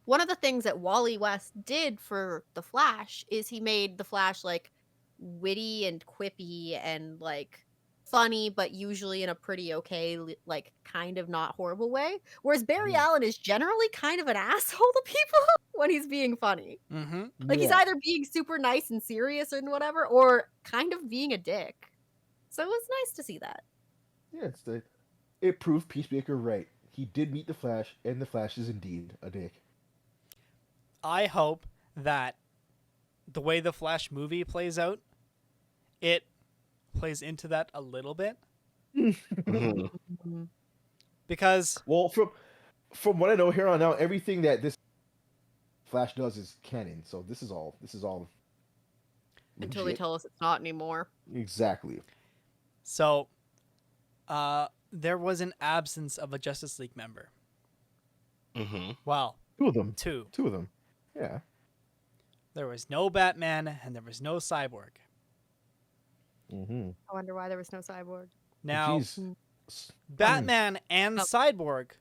one of the things that Wally West did for the Flash is he made the Flash like witty and quippy and like funny, but usually in a pretty okay, like kind of not horrible way. Whereas Barry Mhm. Allen is generally kind of an asshole to people when he's being funny. Mm-hmm. Like he's Yeah. either being super nice and serious and whatever, or kind of being a dick. So it was nice to see that. Yeah, it proved Peacemaker right. He did meet the Flash, and the Flash is indeed a dick. I hope that the way the Flash movie plays out, it plays into that a little bit. Mhm. Because Well, from what I know here on out, everything that this Flash does is canon. So this is all Until they legit. tell us it's not anymore. Exactly. so there was an absence of a Justice League member. Mhm. Well, Two of them. two. Two of them. Yeah. There was no Batman and there was no Cyborg. Mm-hmm. I wonder why there was no Cyborg. Now, Jeez. Batman and Oh. Cyborg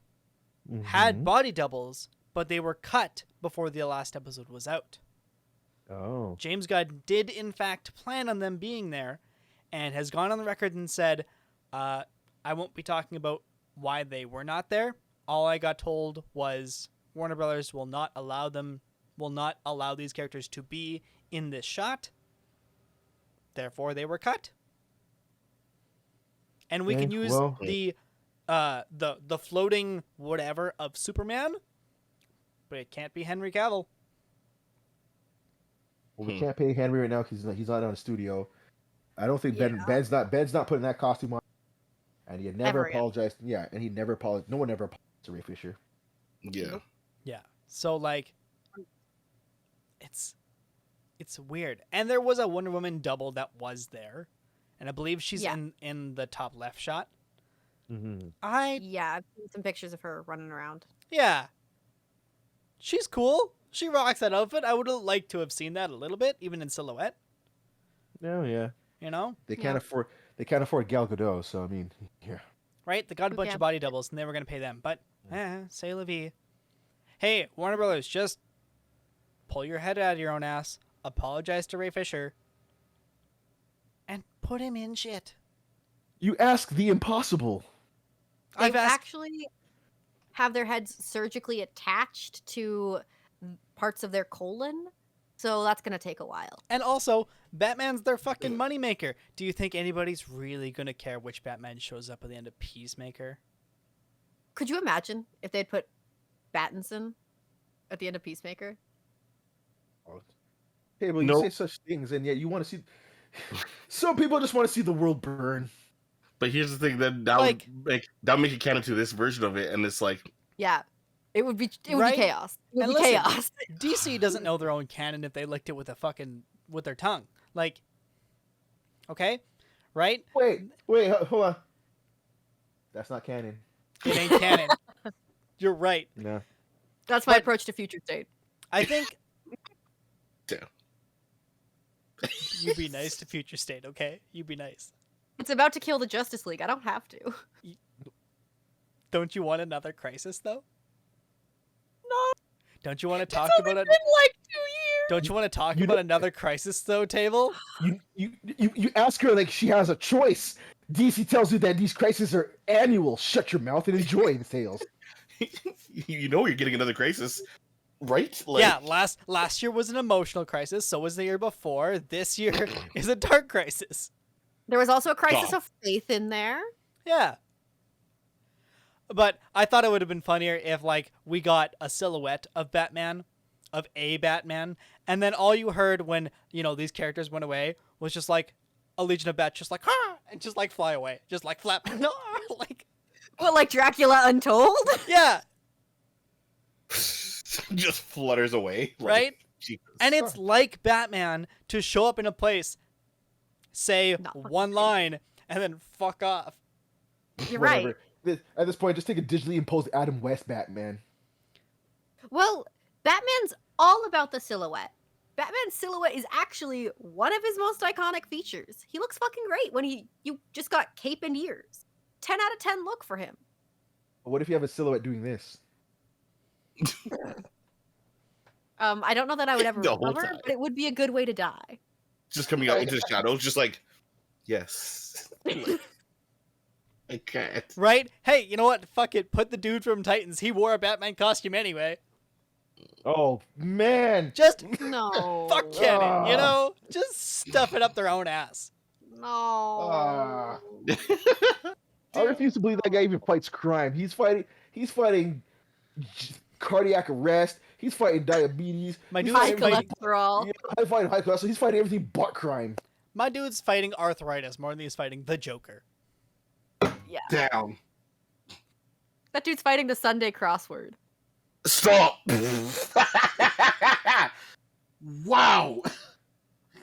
Mhm. had body doubles, but they were cut before the last episode was out. Oh. James Gunn did, in fact, plan on them being there and has gone on the record and said, I won't be talking about why they were not there. All I got told was Warner Brothers will not allow these characters to be in this shot. Therefore, they were cut. And we Okay, can use well- the floating whatever of Superman, but it can't be Henry Cavill. Well, we can't pay Henry right now because he's not on the studio. I don't think Yeah. Ben's not putting that costume on. And he had never Ever again. apologized. Yeah, and he never apologized. No one ever apologized to Ray Fisher. Yeah. Yeah. So like it's weird. And there was a Wonder Woman double that was there. And I believe she's Yeah. in the top left shot. Mm-hmm. Yeah, I've seen some pictures of her running around. Yeah. She's cool. She rocks that outfit. I would have liked to have seen that a little bit, even in silhouette, Oh yeah. you know? They can't afford Gal Gadot, so I mean, yeah. Right? They got a bunch Yeah. of body doubles and they were gonna pay them. But say la vie. Hey, Warner Brothers, just pull your head out of your own ass, apologize to Ray Fisher, and put him in shit. You ask the impossible. They I've asked. actually have their heads surgically attached to parts of their colon, so that's gonna take a while. And also, Batman's their fucking moneymaker. Do you think anybody's really gonna care which Batman shows up at the end of Peacemaker? Could you imagine if they'd put Battinson at the end of Peacemaker? Hey, well, you Nope. say such things, and yet you want to see. Some people just want to see the world burn. But here's the thing: that Like- would make it canon to this version of it, and it's like, Yeah, it would be Right? chaos. It would And be listen, chaos. DC doesn't know their own canon if they licked it with with their tongue. Like, okay, right? Wait, hold on. That's not canon. It ain't canon. You're right. No. That's my But- approach to Future State. I think damn. you be nice to Future State, okay? You be nice. It's about to kill the Justice League. I don't have to. Don't you want another crisis though? No. Don't you want to talk It's only about it? been like 2 years. Don't you want to talk You about know- another crisis though, Table? You ask her like she has a choice. DC tells you that these crises are annual. Shut your mouth and enjoy the tales. you know you're getting another crisis, right? Like, Yeah, last year was an emotional crisis, so was the year before. This year is a dark crisis. There was also a crisis God. of faith in there. Yeah. But I thought it would have been funnier if, like, we got a silhouette of Batman, of a Batman, and then all you heard when, these characters went away was just, like, a Legion of Bats just like, ah, and just, like, fly away. Just, like, flap. No, like, What, like Dracula Untold? yeah, just flutters away, like, right? Jesus. And it's like Batman to show up in a place, say Not fucking one right. line, and then fuck off. You're right. Whatever. At this point, just take a digitally imposed Adam West Batman. Well, Batman's all about the silhouette. Batman's silhouette is actually one of his most iconic features. He looks fucking great when you just got cape and ears. 10 out of 10 look for him. What if you have a silhouette doing this? I don't know that I would ever The whole recover, time. but it would be a good way to die. Just coming out into the shadows, just like, yes. I can't. Right? Hey, you know what? Fuck it. Put the dude from Titans. He wore a Batman costume anyway. Oh man! Just No. fuck canon, you Ah. know? Just stuff it up their own ass. No. Ah. I refuse to believe that guy even fights crime. He's fighting cardiac arrest. He's fighting diabetes. My He's dude's High fighting- cholesterol. He's fighting high cholesterol. He's fighting everything but crime. My dude's fighting arthritis more than he's fighting the Joker. Yeah. Down. That dude's fighting the Sunday crossword. Stop. Wow.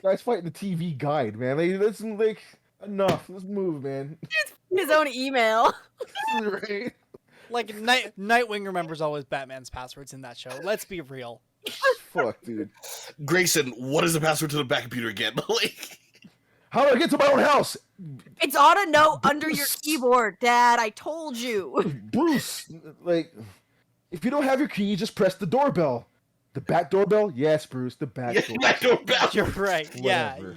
Guy's fighting the TV guide, man. Let's enough. Let's move, man. His own email. Right? Like, Nightwing remembers all his Batman's passwords in that show. Let's be real. Fuck, dude. Grayson, what is the password to the back computer again? Like, How do I get to my own house? It's on a note under your keyboard, Dad. I told you. Bruce, like, if you don't have your key, just press the doorbell. The bat doorbell? Yes, Bruce, the bat yeah, doorbell. that doorbell. You're right. Yeah. Whatever.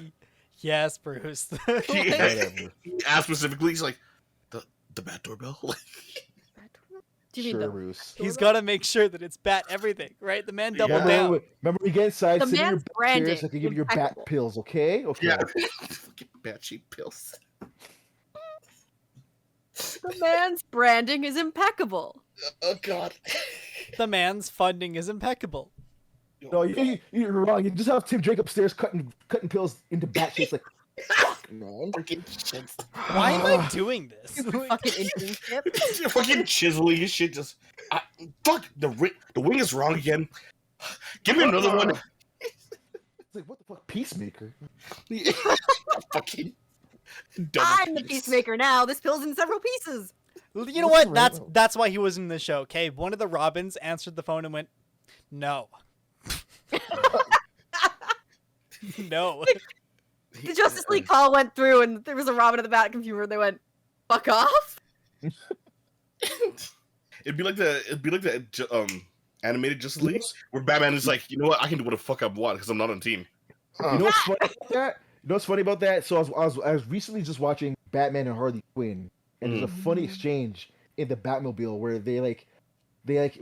Yes, Bruce. Whatever. He asked specifically, he's like, the bat doorbell? Like, Do you mean Sure, the Bruce. He's got to make sure that it's bat everything, right? The man doubled Yeah. down. Remember, we get inside, The sit in your man's bat branding chairs, I can give you your bat impeccable. pills, okay? Okay. yeah. Fucking bat cheap pills. The man's branding is impeccable. Oh, God. The man's funding is impeccable. No, you're wrong. You just have Tim Drake upstairs cutting pills into bat shapes like, fuck, man. Freaking shit. Why am I doing this? Fucking internship. Fucking chiseling his shit. Just fuck the wing is wrong again. Give me another one. It's like, what the fuck, Peacemaker? Fucking. I'm the peacemaker now. This pill's in several pieces. You know What's what? the That's rainbow? that's why he was in the show. Okay, one of the Robins answered the phone and went, "No, no." The Justice League call went through, and there was a Robin at the Bat computer. And they went, "Fuck off." It'd be like the animated Justice League where Batman is like, you know what, I can do what the fuck I want because I'm not on team. You know what's funny about that? You know what's funny about that? So I was recently just watching Batman and Harley Quinn, and there's a funny exchange in the Batmobile where they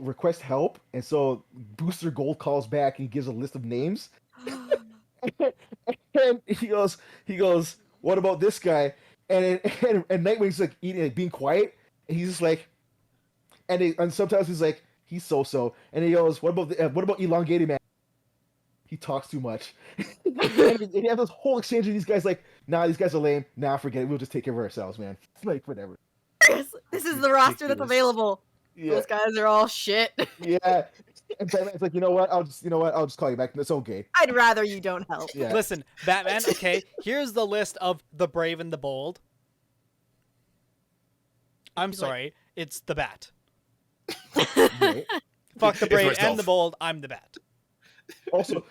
request help, and so Booster Gold calls back and gives a list of names, and he goes, what about this guy? And Nightwing's like eating, like being quiet, and he's just like, and sometimes he's like, he's so, and he goes, what about Elongated Man? He talks too much. And you have this whole exchange of these guys like, nah, these guys are lame. Nah, forget it. We'll just take care of ourselves, man. Like, whatever. This is the roster that's available. Yeah. Those guys are all shit. Yeah. And Batman's like, you know what? I'll just call you back. It's okay. I'd rather you don't help. Yeah. Listen, Batman, okay, here's the list of the brave and the bold. I'm He's like- sorry, it's the Bat. Right. Fuck the It's brave myself. and the bold, I'm the Bat. Also,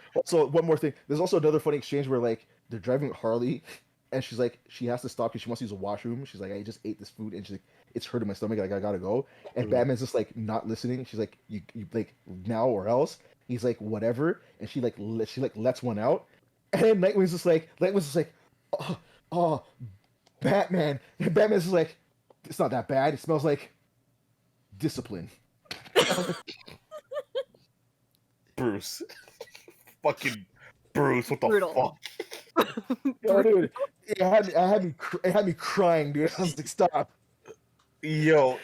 one more thing. There's also another funny exchange where like they're driving Harley, and she's like, she has to stop because she wants to use a washroom. She's like, I just ate this food, and she's like, it's hurting my stomach. Like I gotta go. And Batman's just like not listening. She's like, you like now or else. He's like, whatever. And she lets one out. And then Nightwing's just like, oh, Batman. And Batman's just like, it's not that bad. It smells like discipline. Bruce. Fucking Bruce, what the Brutal. fuck? Yo, dude, it had me crying, dude. I was like, stop. Yo,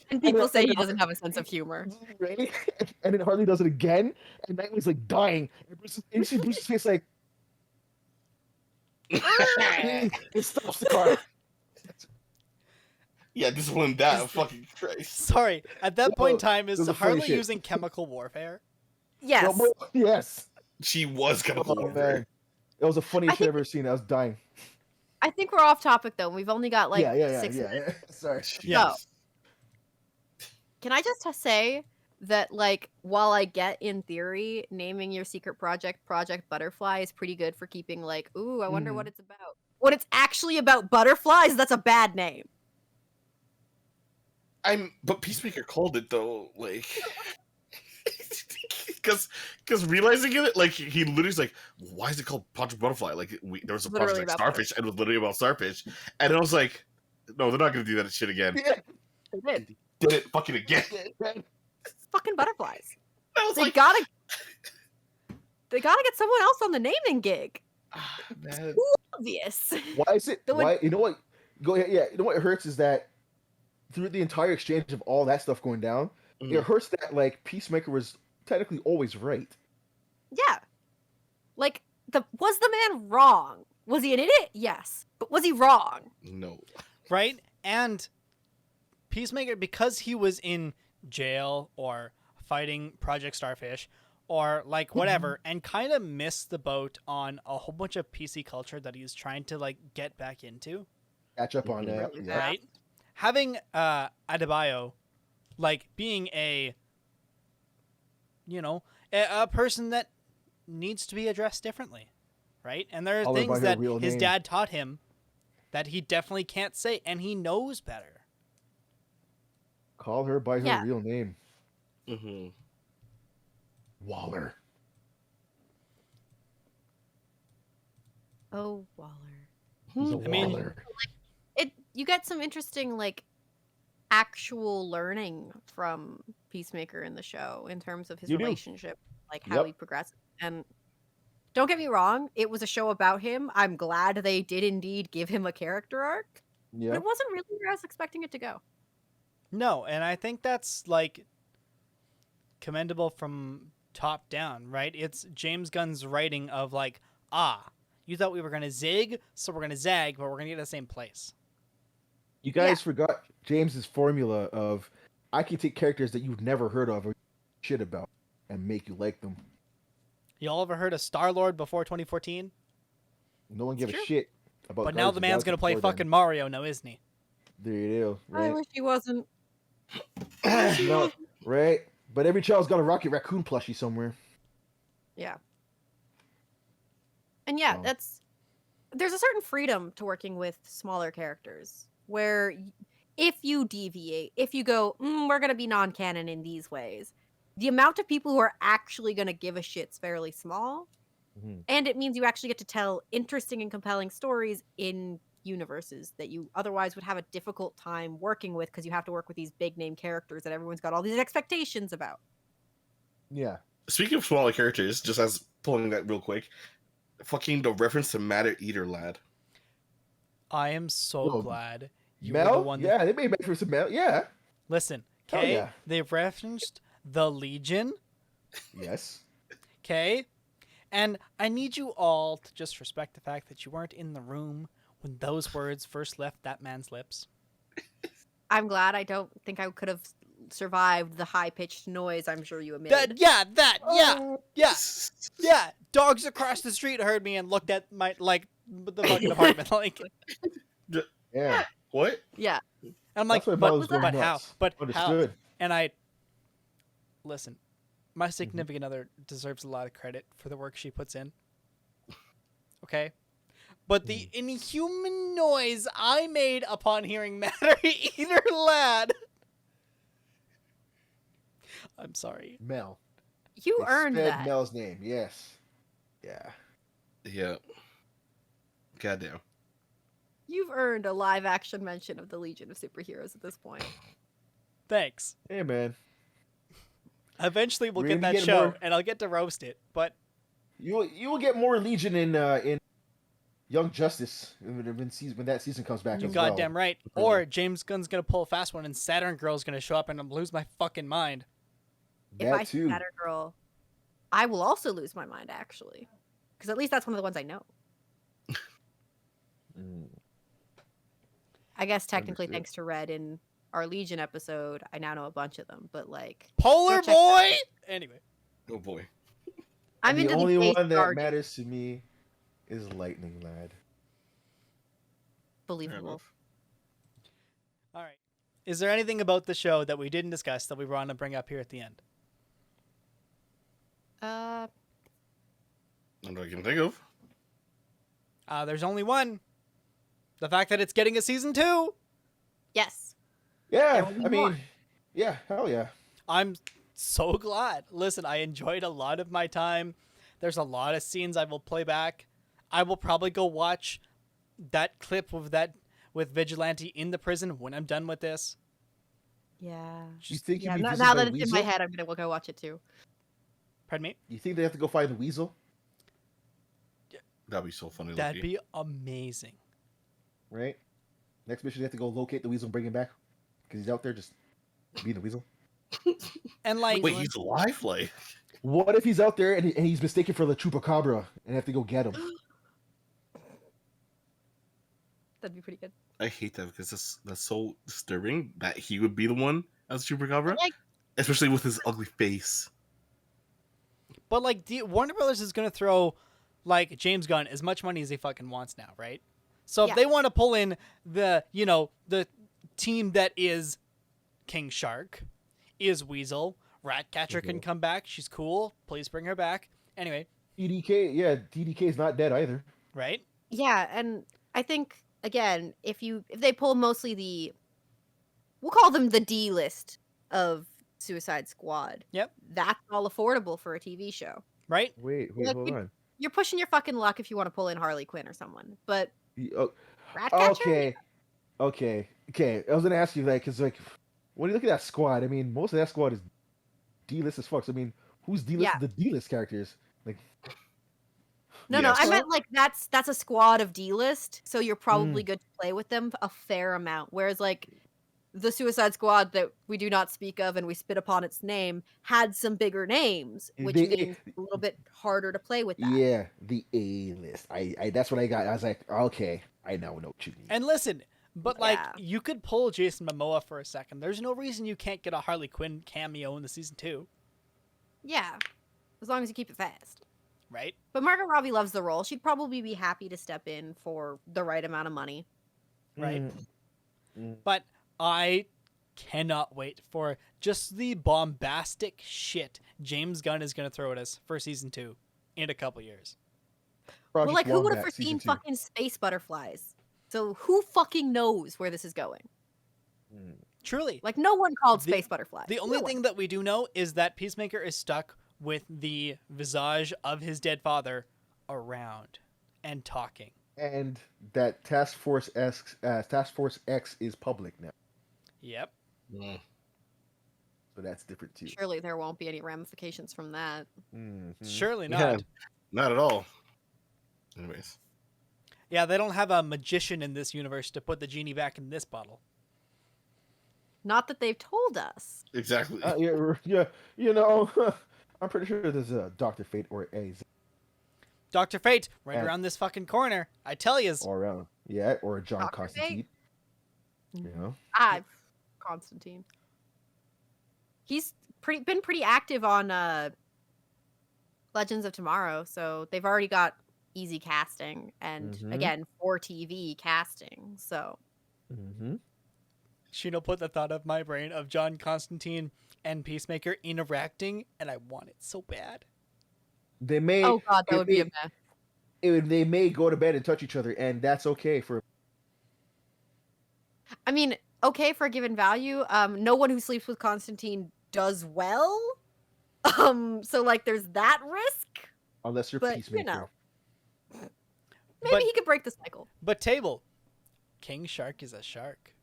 And people say he doesn't have a sense of humor. Right? And then Harley does it again, and Nightwing's like dying. And you see Bruce's face like, it stops the car. yeah, discipline that, fucking Christ. Sorry, at that point in time, is This is funny Harley shit. using chemical warfare? Yes. Yes. She was chemical Oh, warfare. man. It was the funniest shit I've ever seen. I was dying. I think we're off topic though. We've only got like yeah. 6 minutes. Sorry. Yeah. Can I just say that, like, while I get in theory naming your secret project Project Butterfly is pretty good for keeping like, ooh, I wonder what it's about. When it's actually about butterflies, that's a bad name. But Peacemaker called it though, like, because realizing it, like he literally is like, why is it called Project Butterfly? Like there was a Literally project like about Starfish, and it was literally about Starfish, and I was like, no, they're not gonna do that shit again. They did. Did it fucking again? It's fucking butterflies. I was They like, gotta get someone else on the naming gig. man. Obvious. Why is it? The one- Why? You know what? Go ahead. Yeah. You know what hurts is that through the entire exchange of all that stuff going down, it hurts that like Peacemaker was technically always right. Yeah. Like, was the man wrong? Was he an idiot? Yes. But was he wrong? No. Right? And Peacemaker, because he was in jail or fighting Project Starfish or like whatever, and kind of missed the boat on a whole bunch of PC culture that he's trying to like get back into, Catch up on that. Really Yeah. right? Having Adebayo like being a person that needs to be addressed differently, right? And there are Call her by things her that real his name. dad taught him that he definitely can't say, and he knows better. Call her by her Yeah. real name. Mm-hmm. Waller. Oh, Waller. He's a I mean- Waller. You get some interesting like actual learning from Peacemaker in the show in terms of his You do. relationship, like how Yep. he progressed. And don't get me wrong, it was a show about him. I'm glad they did indeed give him a character arc, but Yeah. it wasn't really where I was expecting it to go. No, and I think that's like commendable from top down, right? It's James Gunn's writing of like, you thought we were gonna zig, so we're gonna zag, but we're gonna get to the same place. You guys forgot James's formula of I can take characters that you've never heard of or shit about and make you like them. Y'all ever heard of Star-Lord before 2014? No one gave a True. shit about. But now the man's gonna play fucking Mario, now isn't he? There you go. I Right. wish he wasn't. No, right. But every child's got a Rocket Raccoon plushie somewhere. Yeah. And yeah, Wow. there's a certain freedom to working with smaller characters where if you deviate, if you go, we're going to be non-canon in these ways, the amount of people who are actually going to give a shit's fairly small. Mhm. And it means you actually get to tell interesting and compelling stories in universes that you otherwise would have a difficult time working with because you have to work with these big name characters that everyone's got all these expectations about. Yeah. Speaking of smaller characters, just as pulling that real quick, fucking the reference to Matter Eater Lad. I am so Whoa, glad you were Mel? the one that... Yeah, they made back for some Mel. Yeah. Listen, Hell okay? yeah. They referenced the Legion, Yes. okay? And I need you all to just respect the fact that you weren't in the room when those words first left that man's lips. I'm glad. I don't think I could have survived the high pitched noise I'm sure you emitted. Yeah. Dogs across the street heard me and looked at my, like, the fucking apartment. Like, Yeah. What? Yeah. and I'm like, That's why Mel was but going how? nuts. But how? Understood. And I, listen, my significant other deserves a lot of credit for the work she puts in. Okay? But the inhuman noise I made upon hearing Matter Eater Lad. I'm sorry. Mel. You They earned sped that. Mel's name. Yes. Yeah. Yeah. Goddamn. You've earned a live action mention of the Legion of Superheroes at this point. Thanks. Hey, man. Eventually we'll We're get gonna that get show, more- and I'll get to roast it. But You will get more Legion in Young Justice when that season comes back you as well. goddamn right. Or James Gunn's gonna pull a fast one, and Saturn Girl's gonna show up, and I'm lose my fucking mind. If I That see too. Matter Girl, I will also lose my mind, actually. Because at least that's one of the ones I know. Mm. I guess technically, Understood. thanks to Red in our Legion episode, I now know a bunch of them. But like, Polar check Boy. Anyway, Oh boy. I'm the into only base one that jargon. matters to me is Lightning Lad. Fair Believable. enough. all right. Is there anything about the show that we didn't discuss that we want to bring up here at the end? Not that I can think of. There's only one. The fact that it's getting a season 2. Yes. Yeah, There will be I mean, more. yeah, hell yeah. I'm so glad. Listen, I enjoyed a lot of my time. There's a lot of scenes I will play back. I will probably go watch that clip with Vigilante in the prison when I'm done with this. Yeah. You think Yeah. you'd be Now, visited now by that it's in my Weasel? head, I'm gonna go watch it too. Pardon me? You think they have to go find the Weasel? That'd be so funny. That'd Loki. be amazing. Right? Next mission, they have to go locate the Weasel and bring him back because he's out there just being the Weasel. And like, Wait, he's alive? Like, What if he's out there and he's mistaken for the Chupacabra and have to go get him? That'd be pretty good. I hate that because that's so disturbing that he would be the one as Chupacabra, Like, especially with his ugly face. but like, Warner Brothers is gonna throw like James Gunn as much money as he fucking wants now, right? So if Yeah. they want to pull in the team that is King Shark, is Weasel, Ratcatcher can come back. She's cool. Please bring her back. Anyway, DDK, yeah, DDK's not dead either. right? yeah, and I think again, if they pull mostly we'll call them the D list of Suicide Squad. Yep. That's all affordable for a TV show. Right? Wait, Like, hold on. You're pushing your fucking luck if you want to pull in Harley Quinn or someone, but Oh, Ratcatcher. okay. I was gonna ask you that because, like, when you look at that squad, I mean, most of that squad is D-list as fuck. So, I mean, who's D-list? Yeah. The D-list characters, like, No, Yes. I meant like that's a squad of D list, so you're probably good to play with them a fair amount. Whereas like the Suicide Squad that we do not speak of and we spit upon its name had some bigger names, which means a little bit harder to play with that. yeah, the A-list. I that's what I got. I was like, okay, I now know what you mean. And listen, but like, Yeah. you could pull Jason Momoa for a second. There's no reason you can't get a Harley Quinn cameo in the season 2, Yeah, as long as you keep it fast. right? But Margot Robbie loves the role. She'd probably be happy to step in for the right amount of money. Right. Mm. But I cannot wait for just the bombastic shit James Gunn is going to throw at us for season 2 in a couple years. Project Well, like, who would have Wombat, foreseen season 2. fucking space butterflies? So who fucking knows where this is going? Mm. Truly. Like, no one called The- space butterflies. The only thing that we do know is that Peacemaker is stuck with the visage of his dead father around and talking. And that Task Force X is public now, Yep. Mm. so that's different too. Surely there won't be any ramifications from that. Surely Yeah. not. Not at all. Anyways. Yeah, they don't have a magician in this universe to put the genie back in this bottle. Not that they've told us. Exactly. Yeah, you know, I'm pretty sure there's a Dr. Fate or a Dr. Fate, right And- around this fucking corner. I tell you. or around, yeah, or a John Dr. Constantine. Fate? You know, Constantine. He's been pretty active on Legends of Tomorrow, so they've already got easy casting and again for TV casting. So Shino put the thought of my brain of John Constantine and Peacemaker interacting, and I want it so bad. they may. oh god, that if would be a they- mess. They may go to bed and touch each other, and that's okay for. I mean, okay for a given value. No one who sleeps with Constantine does well. So like there's that risk, Unless you're but Peacemaker. you know, maybe But- he could break the cycle. But Table, King Shark is a shark.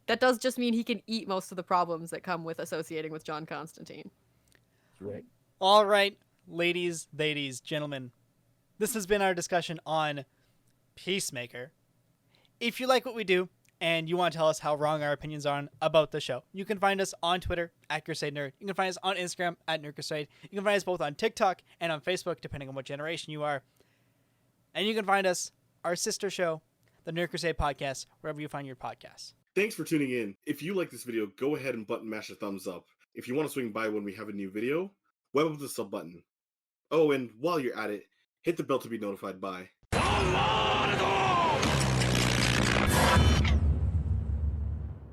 That does just mean he can eat most of the problems that come with associating with John Constantine. Right. All right, ladies, gentlemen, this has been our discussion on Peacemaker. If you like what we do and you want to tell us how wrong our opinions are about the show, you can find us on Twitter at Crusade Nerd. You can find us on Instagram at Nerd Crusade. You can find us both on TikTok and on Facebook, depending on what generation you are. And you can find us, our sister show, the Nerd Crusade Podcast, wherever you find your podcasts. Thanks for tuning in. If you like this video, go ahead and button mash a thumbs up. If you want to swing by when we have a new video, web up the sub button. Oh, and while you're at it, hit the bell to be notified by.